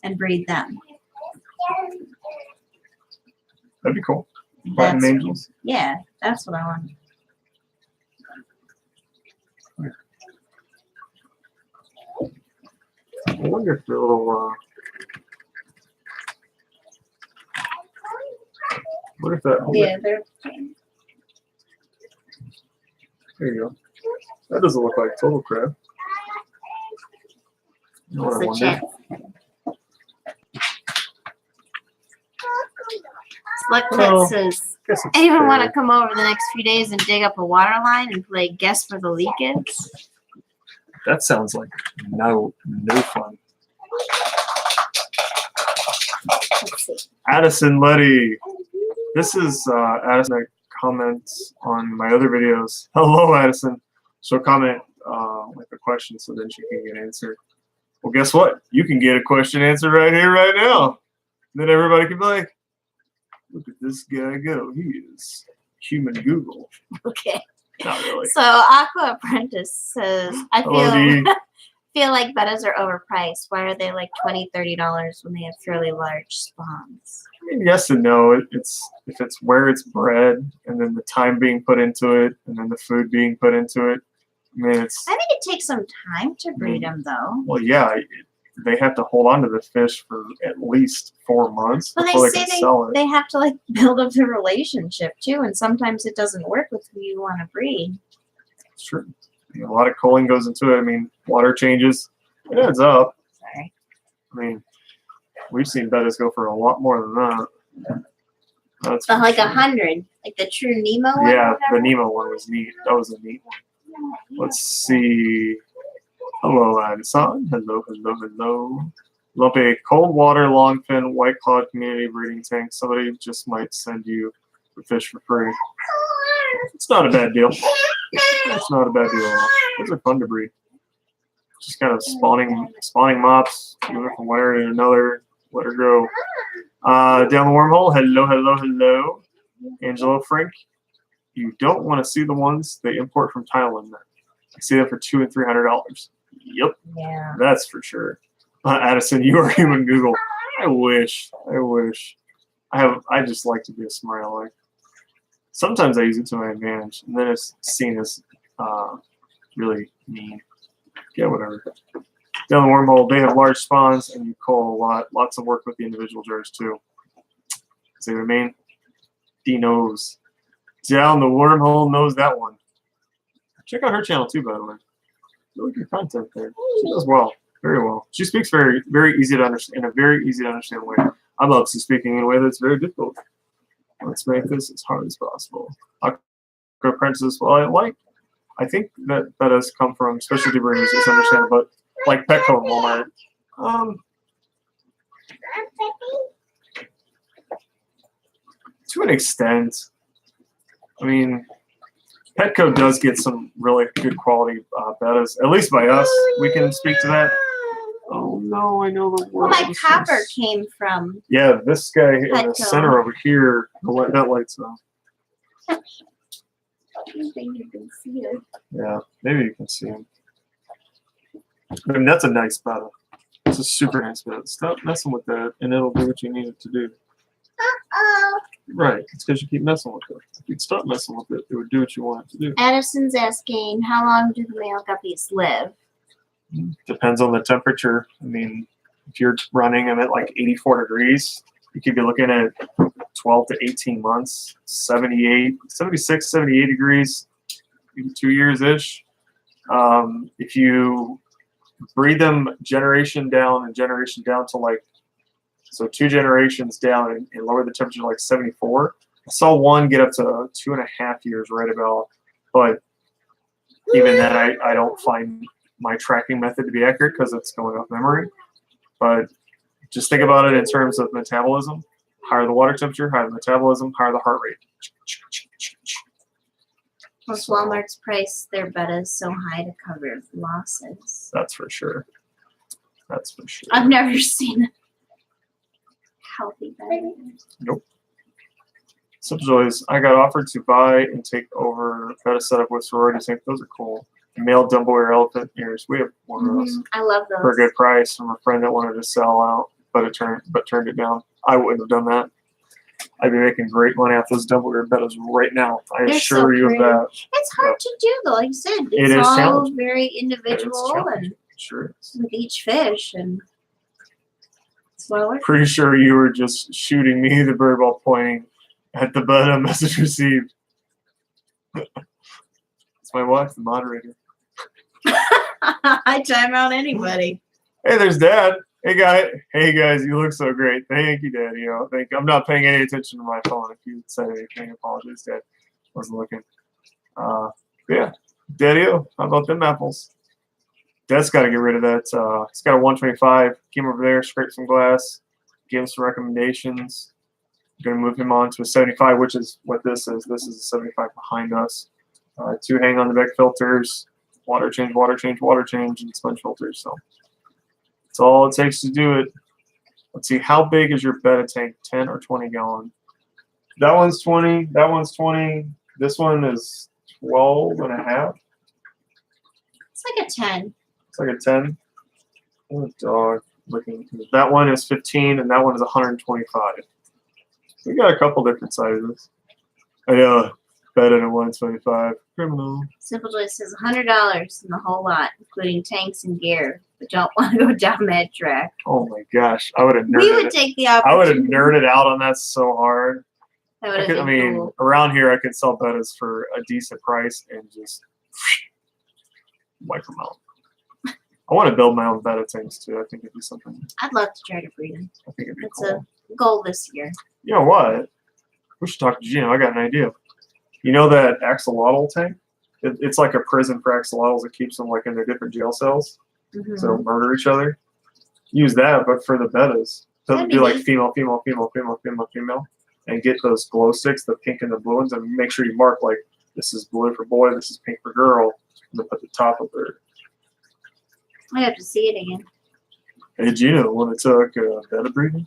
and breed them. That'd be cool. Platinum That's- angels. Yeah, that's what I want. I wonder if the little. What if that? Yeah, they're There you go. That doesn't look like total crab. You know what I the wonder? chance. Select Well, says, Guess it's anyone want to fair. come over the next few days and dig up a water line and play guess where the leak is? That sounds like no fun. Let's see. Addison Letty. This is Addison that comments on my other videos. Hello, Addison. She'll comment with a question so then she can get answered. Well, guess what? You can get a question answered right here, right now. Then everybody can be like, look at this guy go. He is human Google. Okay. Not really. So Aqua Apprentice says, I Hello, Dee. feel like bettas are overpriced. Why are they like $20, $30 when they have fairly large spawns? I mean, yes and no. It's if it's where it's bred, and then the time being put into it, and then the food being put into it. I mean, it's I think it takes some time to breed them though. well, yeah. They have to hold on to the fish for at least 4 months Well, before they they say can sell it. they have to like build up the relationship too, and sometimes it doesn't work with who you want to breed. It's true. I mean, a lot of culling goes into it. I mean, water changes. It adds up. Sorry. I mean, we've seen bettas go for a lot more than that. That's But for like sure. 100, like the true Nemo one. or Yeah, the whatever? Nemo one was neat. That was a neat one. Let's see. Hello, Addison. Hello. Lump a cold water longfin white clawed community breeding tank. Somebody just might send you the fish for free. It's not a bad deal. It's not a bad deal at all. Those are fun to breed. Just kind of spawning mops, moving from one area to another. Let her go. Down the wormhole. Hello. Angelo Frank. You don't want to see the ones they import from Thailand. I see them for $200 and $300. Yep, Yeah. that's for sure. Addison, you are human Google. I wish. I just like to be a smart aleck. Sometimes I use it to my advantage, and then it's seen as really mean. Yeah, whatever. Down the wormhole, they have large spawns, and you call a lot. Lots of work with the individual jars too. Say the main. D knows. Down the wormhole knows that one. Check out her channel too, by the way. Really good content there. She does well, very well. She speaks very, very easy to understand in a very easy to understand way. I love speaking in a way that's very difficult. Let's make this as hard as possible. Apprentices. Well, I think that has come from specialty breeders. It's understandable, but like Petco and Walmart. To an extent. I mean, Petco does get some really good quality bettas, at least by us. We can speak to that. Oh no, I know the Well, word. my copper came from. Yeah, this guy in the Petco. center over here, that light's on. I don't think you can see it. Yeah, maybe you can see him. I mean, that's a nice betta. It's a super nice betta. Stop messing with that, and it'll do what you need it to do. Oh, Right, it's because you keep messing with it. If you'd stop messing with it, it would do what you want it to do. Addison's asking, how long do the male guppies live? Depends on the temperature. I mean, if you're running them at like 84 degrees, you could be looking at 12 to 18 months, 78, 76, 78 degrees, maybe 2 years-ish. If you breed them generation down to like, so 2 generations down and lower the temperature to like 74. I saw one get up to 2.5 years right about, but even then I don't find my tracking method to be accurate because it's going off memory. But just think about it in terms of metabolism. Higher the water temperature, higher the metabolism, higher the heart rate. Most So- Walmart's price their bettas so high to cover losses. That's for sure. That's for sure. I've never seen a healthy bed. Simple Joys. I got offered to buy and take over bed setup with sorority sink. Those are cool. Male Dumbleware elephant ears. We have one of those I love those. for a good price from a friend that wanted to sell out, but turned it down. I wouldn't have done that. I'd be making great money off those Dumbleware beds right now. I They're assure so you of pretty. that. It's hard to do though, like you said. It It's is all challenging. very It's individual challenging. and Sure is. with each fish and slower. Pretty sure you were just shooting me the bird ball pointing at the bed on message received. It's my wife, the moderator. I time out anybody. Hey, there's Dad. Hey guys, you look so great. Thank you, Dad. I'm not paying any attention to my phone. If you said anything, I apologize, Dad. Wasn't looking. Yeah, Daddy-o, how about them apples? Dad's got to get rid of that. He's got a 125. Came over there, scraped some glass, gave him some recommendations. Going to move him on to a 75, which is what this is. This is a 75 behind us. 2 hang on the back filters, water change, and sponge filters. So that's all it takes to do it. Let's see, how big is your betta tank? 10 or 20 gallon? That one's 20. That one's 20. This one is 12 and a half. It's like a 10. It's like a 10. Oh, dog. Looking. That one is 15, and that one is 125. We got a couple different sizes. I know. Better than 125. Criminal. Simple Joy says $100 in the whole lot, including tanks and gear. But don't want to go down that track. Oh my gosh. I would have We would nerded. take the I would have opportunity. nerded out on that so hard. That would have been cool. Around here I could sell bettas for a decent price and just wipe them out. I want to build my own betta tanks too. I think it'd be something. I'd love to try to breed them. I think it'd be That's cool. a goal this year. You know what? We should talk to Gino. I got an idea. You know that axolotl tank? It's like a prison for axolotls that keeps them like in their different jail cells, Mhm. so they don't murder each other. Use that, but for the bettas. So That'd do be like neat. female, and get those glow sticks, the pink and the blue ones, and make sure you mark like this is blue for boy, this is pink for girl, and then put the top of their. I'd have to see it again. Hey Gino, when it took betta breeding?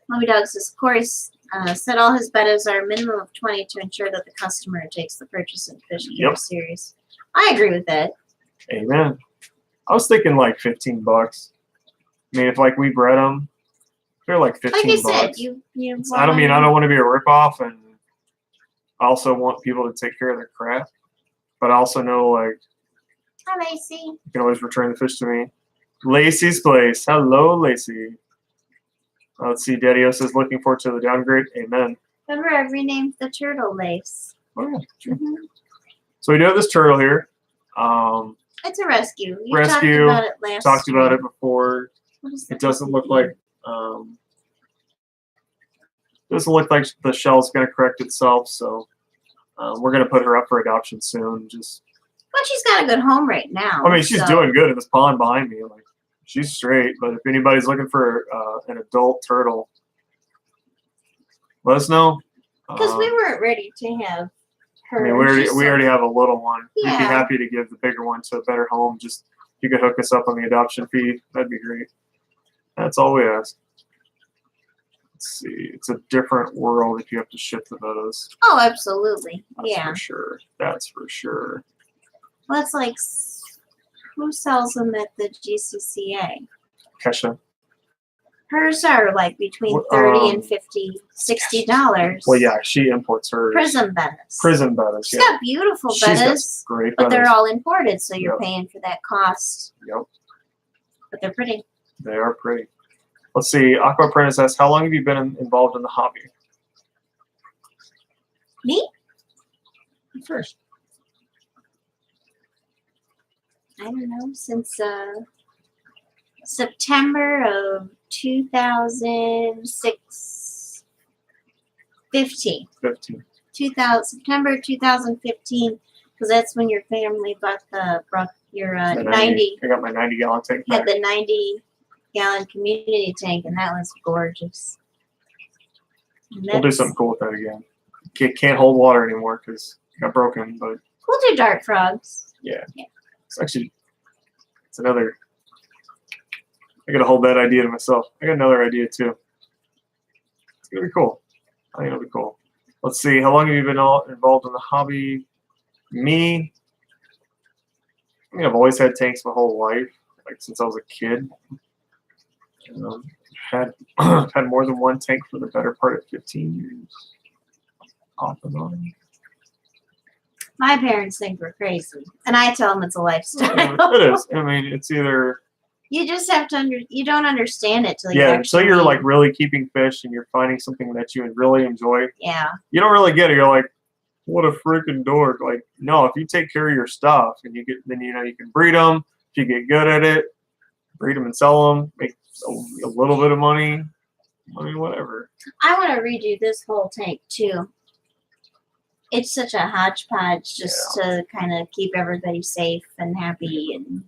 Mommy Dog says, Corey said all his bettas are a minimum of 20 to ensure that the customer takes the purchase of fish Yep. serious. I agree with that. Amen. I was thinking like $15. I mean, if like we bred them, they're like 15 Like I said, bucks. you I don't want to be a ripoff, and I also want people to take care of their craft. But I also know like Hi, Lacey. you can always return the fish to me. Lacey's Place. Hello, Lacey. Let's see. Daddy-o says looking forward to the downgrade. Amen. Remember, I renamed the turtle Lace. Oh, yeah, sure. Mhm. So we do have this turtle here. It's a rescue. You Rescue. talked about it last Talked about year. it before. What is It that? doesn't look like the shell's going to correct itself. So we're going to put her up for adoption soon. But she's got a good home right now. I mean, she's so- doing good in this pond behind me. Like, she's straight. But if anybody's looking for an adult turtle, let us know. Because we weren't ready to have I her. mean, we already have a little one. We'd be Yeah. happy to give the bigger one to a better home. Just if you could hook us up on the adoption fee, that'd be great. That's all we ask. Let's see. It's a different world if you have to ship the bettas. Oh, absolutely. That's Yeah. for sure. That's for sure. Well, that's like, who sells them at the GCCA? Kesha. Hers are like between Well, 30 and $50, $60. Well, yeah, she imports hers. Prism bettas. Prism bettas. She's Yeah. got beautiful She's got bettas, great but they're bettas. all imported, so you're Yep. paying for that cost. Yep. But they're pretty. They are pretty. Let's see. Aqua Apprentice asks, how long have you been involved in the hobby? Me? First. I don't know, since September of 2006, 15. 15. September 2015, because that's when your family bought your The 90, I got my 90-gallon tank had back. the 90-gallon community tank, and that was gorgeous. And We'll do that's- something cool with that again. Can't hold water anymore because it got broken, but We'll do dart frogs. it's actually, it's another, I gotta hold that idea to myself. I got another idea too. gonna be cool. I think it'll be cool. Let's see. How long have you been all involved in the hobby? Me, I mean, I've always had tanks my whole life, like since I was a kid. Had had more than one tank for the better part of 15 years. Off and on. My parents think we're crazy, and I tell them it's a lifestyle. Yeah, it is. I mean, it's either You just have to you don't understand it till you yeah, actually. until you're like really keeping fish and you're finding something that you really enjoy. Yeah. You don't really get it. You're like, what a freaking dork. Like, no, if you take care of your stuff and you get, then you know you can breed them. If you get good at it, breed them and sell them, make a little bit of money. I mean, whatever. I want to redo this whole tank too. It's such a hodgepodge just to kind of keep everybody safe and happy, and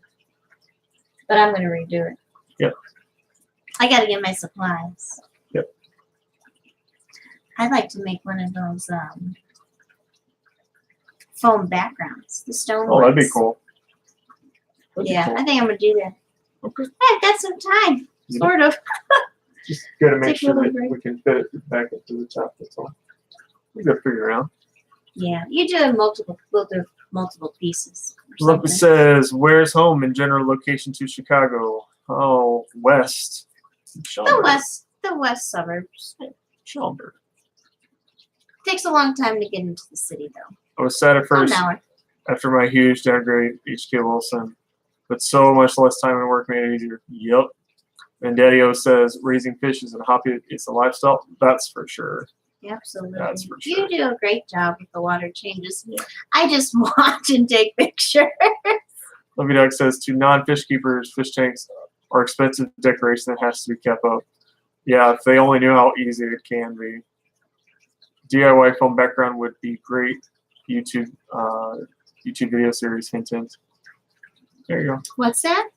but I'm going to redo it. Yep. I got to get my supplies. Yep. I'd like to make one of those foam backgrounds, the stone Oh, that'd be ones. cool. That'd be Yeah, cool. I think I'm going to do that. Okay. I've got some time, You sort of. Just gotta make Take a sure little that break. we can fit it back up to the top. That's all. We gotta figure it out. Yeah, you do it multiple pieces. Or Look, it something. says, where's home in general location to Chicago? Oh, west. The west suburbs. Schaumburg. Takes a long time to get into the city, though. I was sad at first An hour. after my huge downgrade HK Wilson, but so much less time and work made it easier. Yep. And Daddy O says, raising fish isn't a hobby, it's a lifestyle. That's for sure. Absolutely. That's for sure. You do a great job with the water changes. I just watch and take pictures. Lovey Dog says, to non-fish keepers, fish tanks are expensive decoration that has to be kept up. Yeah, if they only knew how easy it can be. DIY foam background would be great. YouTube video series, hint, hint. There you go. What's that?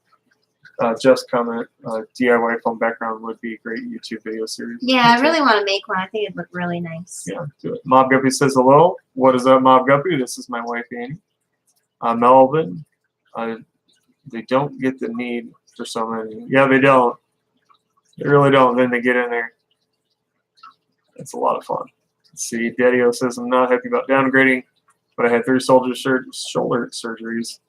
Just comment. DIY foam background would be a great YouTube video series. Yeah, I really want to make one. I think it'd look really nice. Yeah, do it. Mob Guppy says hello. What is up, Mob Guppy? This is my wife, Annie. Melvin. They don't get the need for so many. Yeah, they don't. They really don't. Then they get in there. It's a lot of fun. Let's see. Daddy-O says, I'm not happy about downgrading, but I had 3 shoulder surgeries.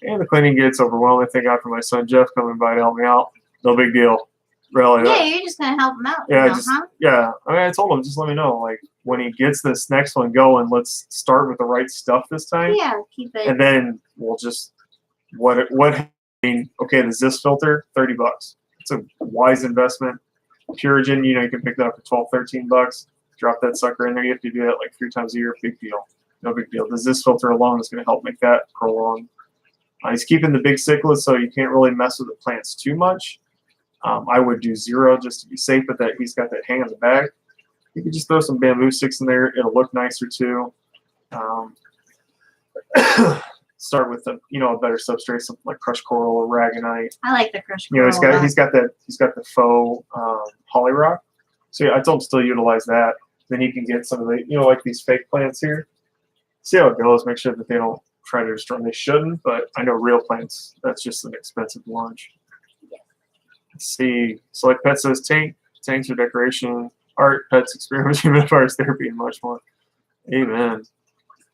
And the cleaning gets overwhelming. Thank God for my son Jeff coming by to help me out. No big deal. Really. Yeah, you're just gonna help them out. Yeah, you know, just huh? yeah. I mean, I told him just let me know. Like when he gets this next one going, let's start with the right stuff this time, Yeah, keep it. and then we'll just what I mean. Okay, the Zis filter, $30. It's a wise investment. Purigen, you know, you can pick that up for $12, $13. Drop that sucker in there. You have to do that like 3 times a year. Big deal. No big deal. The Zis filter alone is going to help make that prolong. He's keeping the big cichlids, so you can't really mess with the plants too much. I would do 0 just to be safe, but that he's got that hang on the back. You could just throw some bamboo sticks in there. It'll look nicer too. Start with a better substrate, something like crushed coral or ragonite. I like the crushed You know, coral. he's got the faux holly rock. So yeah, I told him still utilize that. Then you can get some of the like these fake plants here. See how it goes. Make sure that they don't try to destroy them. They shouldn't, but I know real plants, that's just an expensive launch. Let's see. Select Pet says tanks are decoration, art, pets, experiments, humidifiers, therapy, and much more. Amen.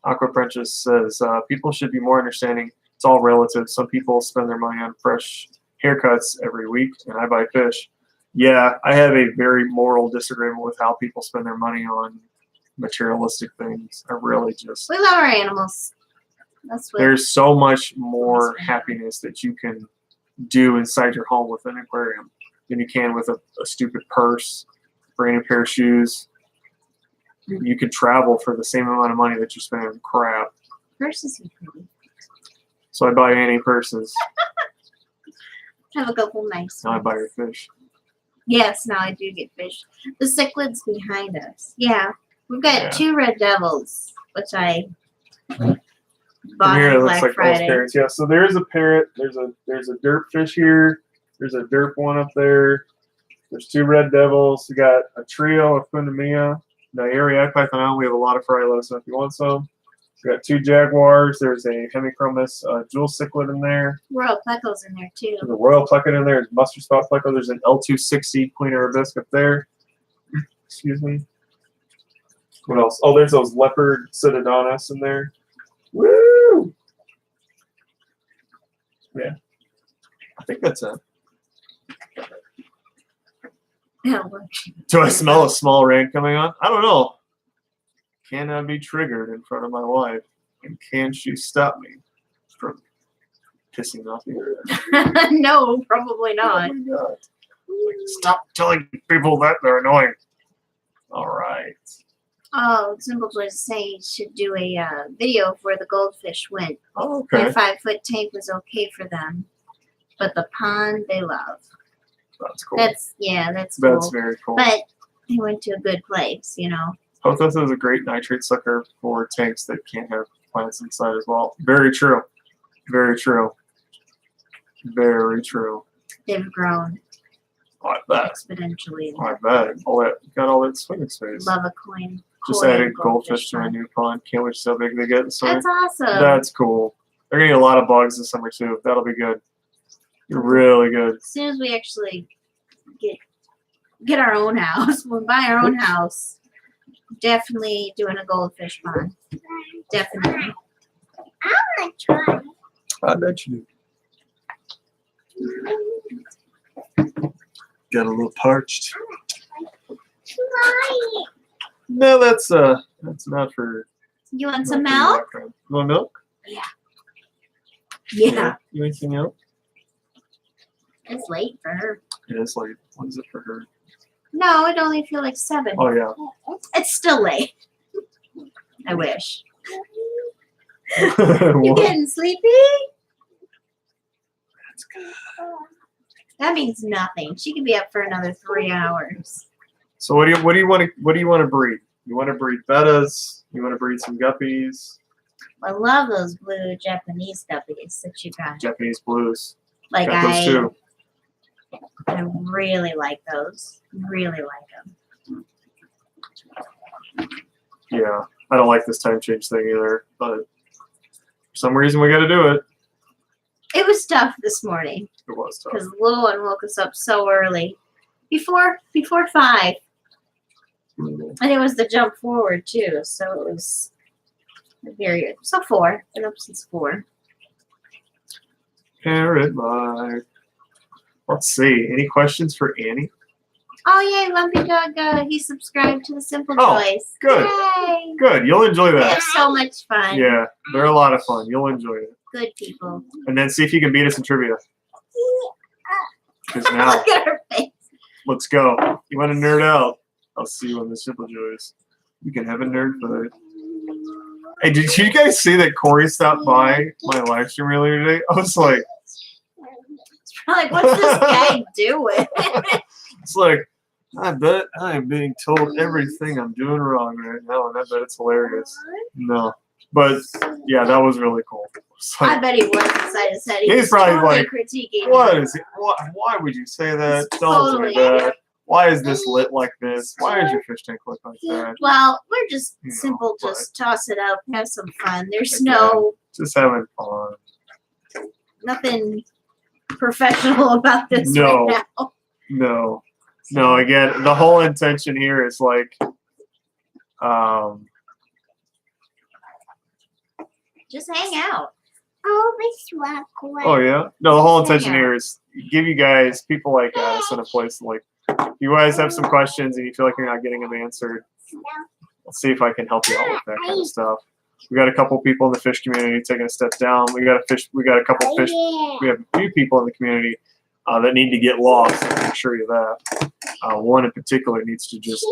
Aqua Prentice says people should be more understanding. It's all relative. Some people spend their money on fresh haircuts every week, and I buy fish. Yeah, I have a very moral disagreement with how people spend their money on materialistic things. I really just We love our animals. That's what. there's so much more happiness that you can do inside your home with an aquarium than you can with a stupid purse or any pair of shoes. You can travel for the same amount of money that you spend on crap. Purses are pretty. So I buy Annie purses. Have a couple nice Now I ones. buy her fish. Yes, now I do get fish. The cichlids behind us. Yeah, we've got Yeah. 2 red devils, which I From bought here, it on looks Black like those Friday. parrots. Yeah, so there's a parrot. There's a derp fish here. There's a derp one up there. There's 2 red devils. We got a trio of Fundamia. The area python. We have a lot of Phrylos, so if you want some. We got 2 jaguars. There's a hemichromis jewel cichlid in there. Royal Plecos in there too. There's a royal plecket in there. There's mustard spot pleco. There's an L260 queen arabesque up there. Excuse me. What else? Oh, there's those leopard Pseudodonis in there. Woo! Yeah. I think that's it. That worked. Do I smell a small rain coming on? I don't know. Can I be triggered in front of my wife? And can she stop me from pissing off the internet? No, probably not. Oh my God. Stop telling people that they're annoying. All right. Oh, Simple Joy is saying you should do a video of where the goldfish went. Oh, Their okay. 5-foot tank was okay for them, but the pond they love. That's cool. That's cool. That's very cool. But they went to a good place, you know. Pothos is a great nitrate sucker for tanks that can't have plants inside as well. Very true. Very true. Very true. They've grown I bet. exponentially. I bet. Got all that swimming space. Love a coin. Just koi added goldfish to my pond. new pond. Can't wait to see how big they get this summer. That's awesome. That's cool. They're gonna get a lot of bugs this summer too. That'll be good. Really good. As soon as we actually get our own house, we'll buy our own house. Definitely doing a goldfish pond. Definitely. I want to try. I bet you do. Got a little parched. Try it. No, that's not for. You want some not for milk? background. You want milk? Yeah. You anything else? It's late for her. It is late. What is it for her? No, it only feel like 7. Oh yeah. It's still late. I wish. You What? getting sleepy? That means nothing. She could be up for another 3 hours. So what do you want to breed? You want to breed bettas? You want to breed some guppies? I love those blue Japanese guppies that you got. Japanese blues. Like Got those too. I really like those. Really like them. Yeah, I don't like this time change thing either, but for some reason we got to do it. It was tough this morning It was tough. because the little one woke us up so early, before 5, and it was the jump forward too. So it was very 4. Been up since 4. Parrot life. Let's see. Any questions for Annie? Oh yay, Lumpy Dog! He subscribed to the Simple Oh, Joys. good. Yay! Good. You'll enjoy They have that. so much fun. Yeah, they're a lot of fun. You'll enjoy it. Good people. And then see if you can beat us in trivia. Because now, Look at her face. let's go. You want to nerd out? I'll see you on the Simple Joys. We can have a nerd fight. Hey, did you guys see that Corey stopped by my live stream earlier today? I was like, Like, what's this guy doing? it's like, I bet I am being told everything I'm doing wrong right now, and I bet it's hilarious. No. But, yeah, that was really cool. It's I like, bet he was inside his head. He He's was probably totally like, critiquing. what is it? Why would you say that? Don't Totally. do that. Why is this lit like this? Why is your fish tank lit like that? Well, we're just You know, simple. but- Just toss it up, have some fun. There's Again. no Just having fun. nothing professional about this No. right now. No. No, again, the whole intention here is like, Just hang out. Oh, this one. oh yeah. No, the whole intention Yeah. here is give you guys people like us in a place like if you guys have some questions and you feel like you're not getting them answered. Let's see if I can help you out with that kind of stuff. We got a couple people in the fish community taking a step down. We got a couple fish. We have a few people in the community that need to get lost. I can assure you that. One in particular needs to just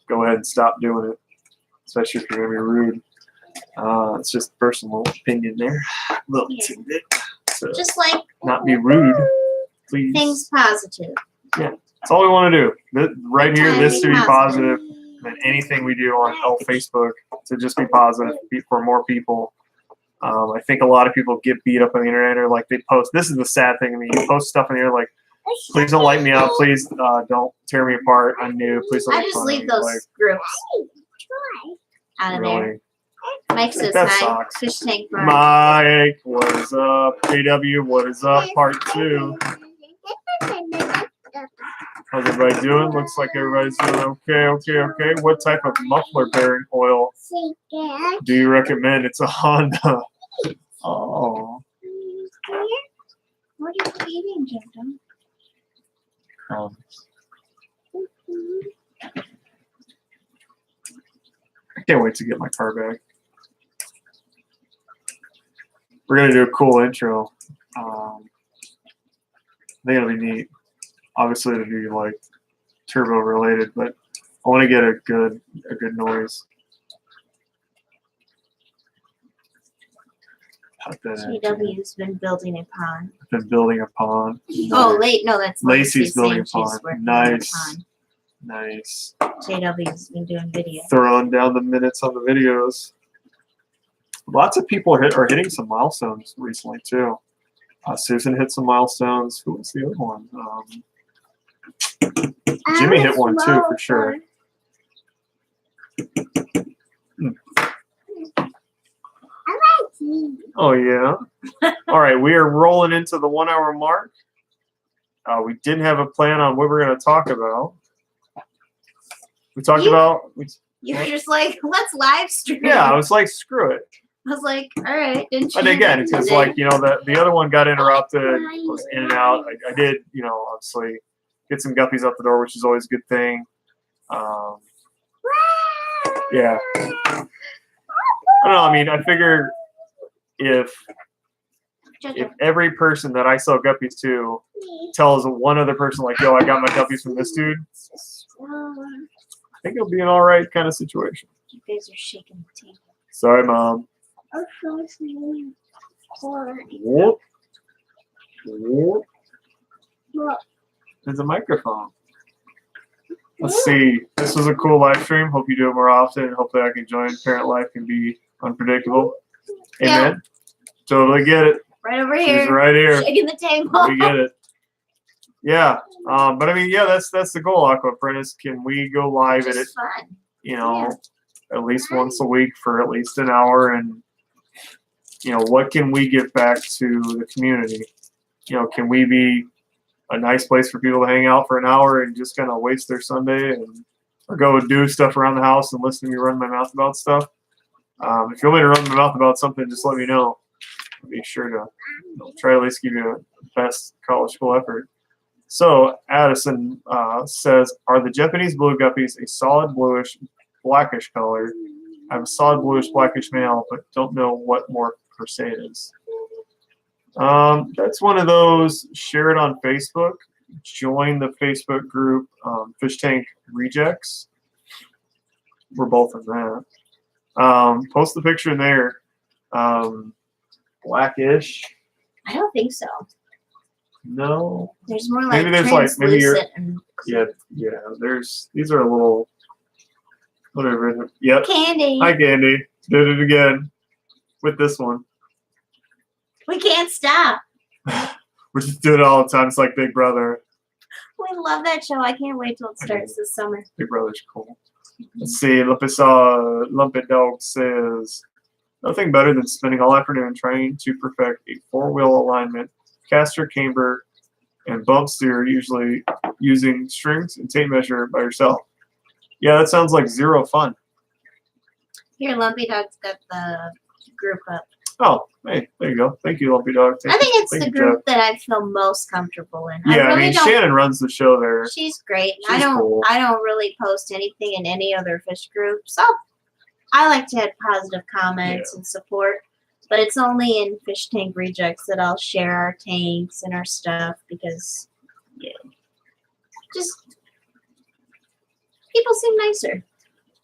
go ahead and stop doing it, especially if you're gonna be rude. It's just personal opinion there. Little Yeah. tidbit. So Just like not be rude, please. things positive. That's all we want to do. Right here, Time this to be be positive. positive. And anything we do on Facebook to just be positive for more people. I think a lot of people get beat up on the internet or like they post. This is the sad thing. I mean, you post stuff in there like, please don't light me up. Please don't tear me apart. I'm new. Please don't I make just fun of leave me. those Like, groups out of there. really. Mike says That hi. sucks. Fish tank bar. Mike, what is up? JW, what is up? Part 2. How's everybody doing? Looks like everybody's doing okay. What type of muffler bearing oil Chicken. do you recommend? It's a Honda. Oh. What are you eating, Jim? I can't wait to get my car back. We're gonna do a cool intro. I think it'll be neat. Obviously, it'll be like turbo related, but I want to get a good noise. Put that in. JW's been building a pond. I've been building a pond. Oh, no, that's Lacey's building a saying she's pond. working on a Nice. pond. Nice. JW's been doing video. Throwing down the minutes on the videos. Lots of people are hitting some milestones recently too. Susan hit some milestones. Who was the other one? Jimmy hit one too for sure. Oh yeah. All right, we are rolling into the 1 hour mark. We didn't have a plan on what we're going to talk about. We talked about. You're just like, let's live stream. Yeah, I was like, screw it. I was like, all right. Didn't you? And again, it's just like, the other one got interrupted, was in and out. I did, obviously get some guppies out the door, which is always a good thing. Yeah. I don't know. I mean, I figure if every person that I sell guppies to tells one other person, like, yo, I got my guppies from this dude, I think it'll be an all right kind of situation. You guys are shaking the table. Sorry, Mom. Whoop. Whoop. There's a microphone. Let's see. This was a cool live stream. Hope you do it more often. Hopefully I can join. Parent life can be unpredictable. Amen. Yeah. Totally get it. Right over She's here. right here. Shaking the table. We get it. Yeah. But I mean, yeah, that's the goal, Aqua Apprentice. Can we go live at it, Just fun. at least once a week for at least an hour? And, what can we give back to the community? Can we be a nice place for people to hang out for an hour and just kind of waste their Sunday or go do stuff around the house and listen to me run my mouth about stuff? If you want me to run my mouth about something, just let me know. I'll be sure to try to at least give you a best college school effort. So Addison says, are the Japanese blue guppies a solid bluish, blackish color? I have a solid bluish, blackish male, but don't know what more per se it is. That's one of those. Share it on Facebook. Join the Facebook group Fish Tank Rejects. We're both in that. Post the picture in there. Blackish. I don't think so. No. There's more like Maybe there's maybe you're. and Yeah. These are a little. Whatever. Yep. candy. Hi, Candy. Did it again with this one. We can't stop. We just do it all the time. It's like Big Brother. We love that show. I can't wait till it starts this summer. Big Brother's cool. Let's see. Lumpy Dog says, nothing better than spending all afternoon trying to perfect a four-wheel alignment, caster, camber, and bump steer, usually using strings and tape measure by yourself. Yeah, that sounds like zero fun. Here, Lumpy Dog's got the group up. Oh, hey, there you go. Thank you, Lumpy Dog. I think it's Thank the you, group that I feel most comfortable in. Yeah, I really don't. Shannon runs the show there. She's great. She's cool. I don't really post anything in any other fish group, so I like to add positive comments and support. But it's only in Fish Tank Rejects that I'll share our tanks and our stuff because, just people seem nicer.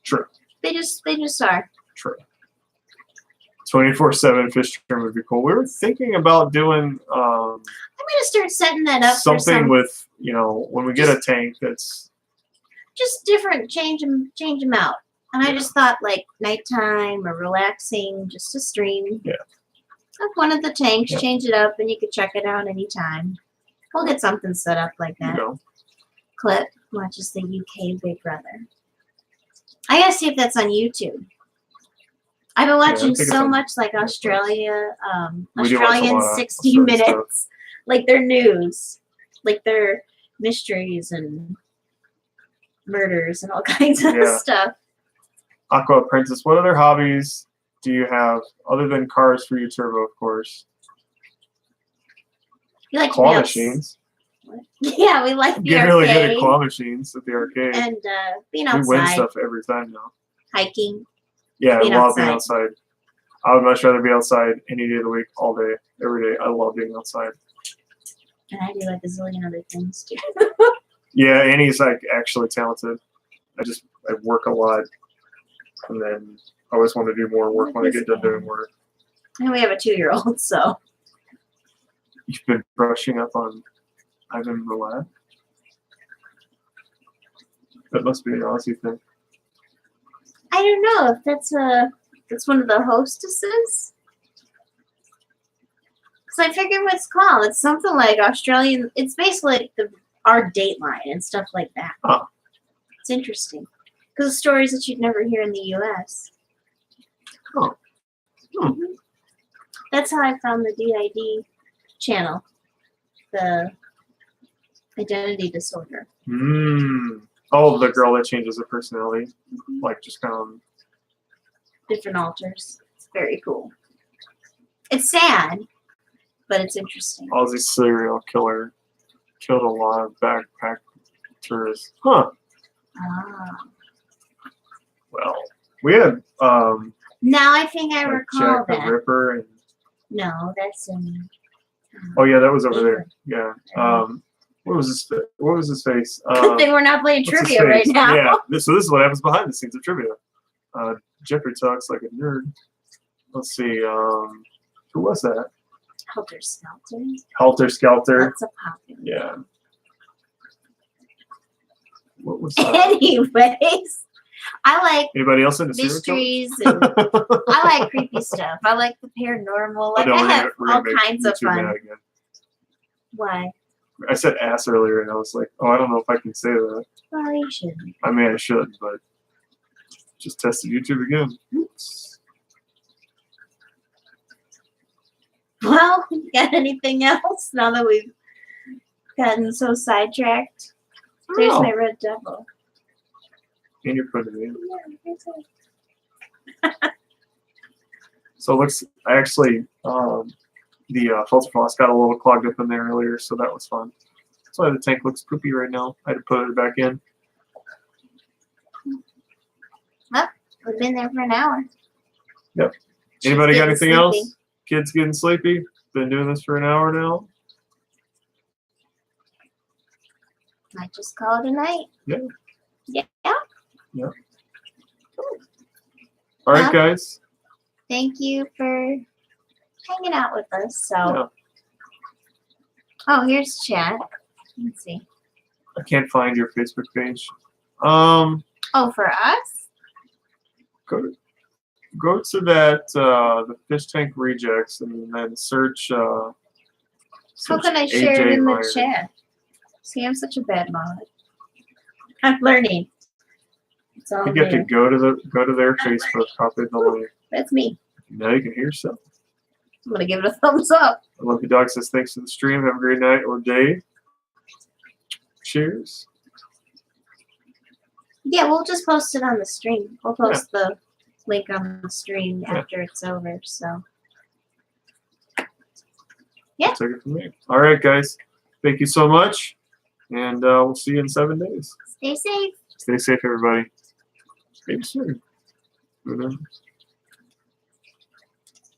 True. They just are. True. 24/7 fish trim would be cool. We were thinking about doing I'm gonna start setting that up. something for some, with when we get a tank that's just different. Change them out. And I just thought like nighttime or relaxing, just a stream. Yeah. Of one of the tanks, Yeah. change it up, and you could check it out anytime. We'll get something set up like that. Clip watches the UK Big Brother. I gotta see if that's on YouTube. I've been watching think it's so on much like Australia, We do watch a Australian lot of 60 Australian Minutes, like their news, like their mysteries and murders and all kinds of Yeah. stuff. Aqua Princess, what other hobbies do you have other than cars for you, Turbo, of course? You like to Claw be machines. Yeah, we like the Get really good at arcade claw machines at the arcade. and being We win outside, stuff every time now. hiking. Yeah, Being I love being outside. outside. I would much rather be outside any day of the week, all day, every day. I love being outside. And I do like a zillion other things too. Yeah, Annie's like actually talented. I work a lot, and then I always want to do more work when I get done doing work. And we have a 2-year-old, so You've been brushing up on Ivan Milat? That must be an Aussie thing. I don't know if that's one of the hostesses. Because I forget what it's called. It's something like Australian. It's basically like our Dateline and stuff like that. Oh. It's interesting because stories that you'd never hear in the U.S. Oh. Hmm. Mhm. That's how I found the DID channel, the identity disorder. Oh, the girl that changes her personality, like just kind of. Different alters. It's very cool. It's sad, but it's interesting. Aussie serial killer killed a lot of backpack tourists. Huh. Ah. Well, we had Now I think I like recall Jack the that. Ripper and No, that's in. oh yeah, that was over there. England. Yeah. What was his face? Good thing we're not playing What's his trivia right face? now. Yeah. So this is what happens behind the scenes of trivia. Jeffrey talks like a nerd. Let's see. Who was that? Helter Skelter. Helter Skelter. That's a popular. Yeah. What was that? Anyways, I like Anybody else in the serial killer? mysteries and I like creepy stuff. I like the paranormal. Like know, I have we're gonna all make kinds of YouTube fun. mad again. Why? I said ass earlier, and I was like, oh, I don't know if I can say that. Well, you shouldn't. I mean, I should, but just tested YouTube again. Oops. Well, you got anything else now that we've gotten so sidetracked? There's Oh, my red devil. and you're putting it in. Yeah, there's So it looks, I actually, the filter floss got a little clogged up in there earlier, so that was fun. That's why the tank looks poopy right now. I had to put it back in. We've been there for an hour. Yep. She's Anybody got getting anything sleepy. else? Kids getting sleepy? Been doing this for an hour now. Might just call it a night. Yeah. Yeah. All right, Well, guys. Thank you for hanging out with us. So, Yeah. oh, here's chat. Let's see. I can't find your Facebook page. Oh, for us? Go to that the fish tank rejects and then search. How search can I share it AJ in Meyer. the chat? See, I'm such a bad mod. I'm learning. It's I all think you have to new. go to their Facebook, copy the link. That's me. Now you can hear yourself. I'm gonna give it a thumbs up. Lumpy Dog says thanks for the stream. Have a great night or day. Cheers. Yeah, we'll just post it on the stream. We'll post the link on the stream after it's over. So Yeah. Take it from there. All right, guys. Thank you so much, and we'll see you in 7 days. stay safe. Stay safe, everybody. Maybe soon. Who knows?